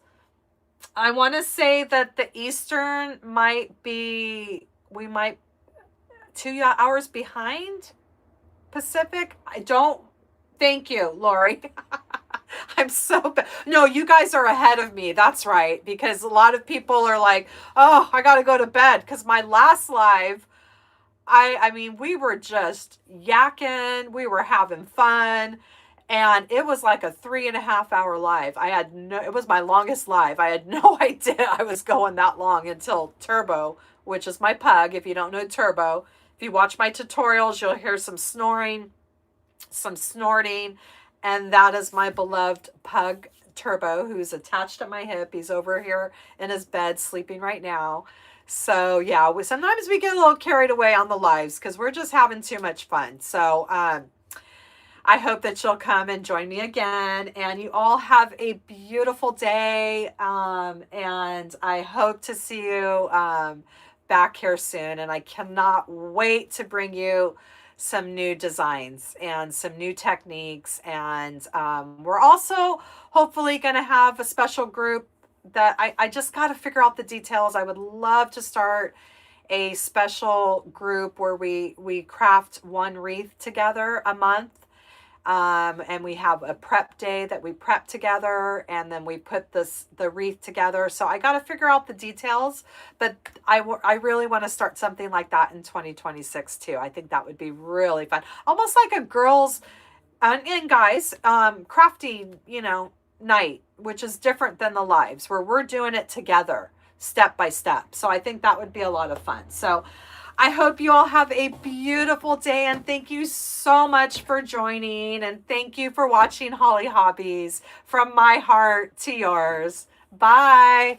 I want to say that the Eastern might be, we might 2 hours behind Pacific. I don't, thank you, Lori. I'm so bad. No, you guys are ahead of me. That's right. Because a lot of people are like, oh, I got to go to bed. Because my last live, I mean, we were just yakking. We were having fun. And it was like a 3.5 hour live. It was my longest live. I had no idea I was going that long until Turbo, which is my pug. If you don't know Turbo, if you watch my tutorials, you'll hear some snoring, some snorting. And that is my beloved pug, Turbo, who's attached at my hip. He's over here in his bed sleeping right now. So yeah, sometimes we get a little carried away on the lives because we're just having too much fun. So I hope that you'll come and join me again, and you all have a beautiful day. And I hope to see you back here soon. And I cannot wait to bring you some new designs and some new techniques. And we're also hopefully going to have a special group that I just got to figure out the details. I would love to start a special group where we craft one wreath together a month. And we have a prep day that we prep together, and then we put the wreath together. So I got to figure out the details, but I really want to start something like that in 2026 too. I think that would be really fun. Almost like a girls and guys crafting, night, which is different than the lives where we're doing it together step by step. So I think that would be a lot of fun. So I hope you all have a beautiful day, and thank you so much for joining, and thank you for watching Hollie Hobbies, from my heart to yours. Bye.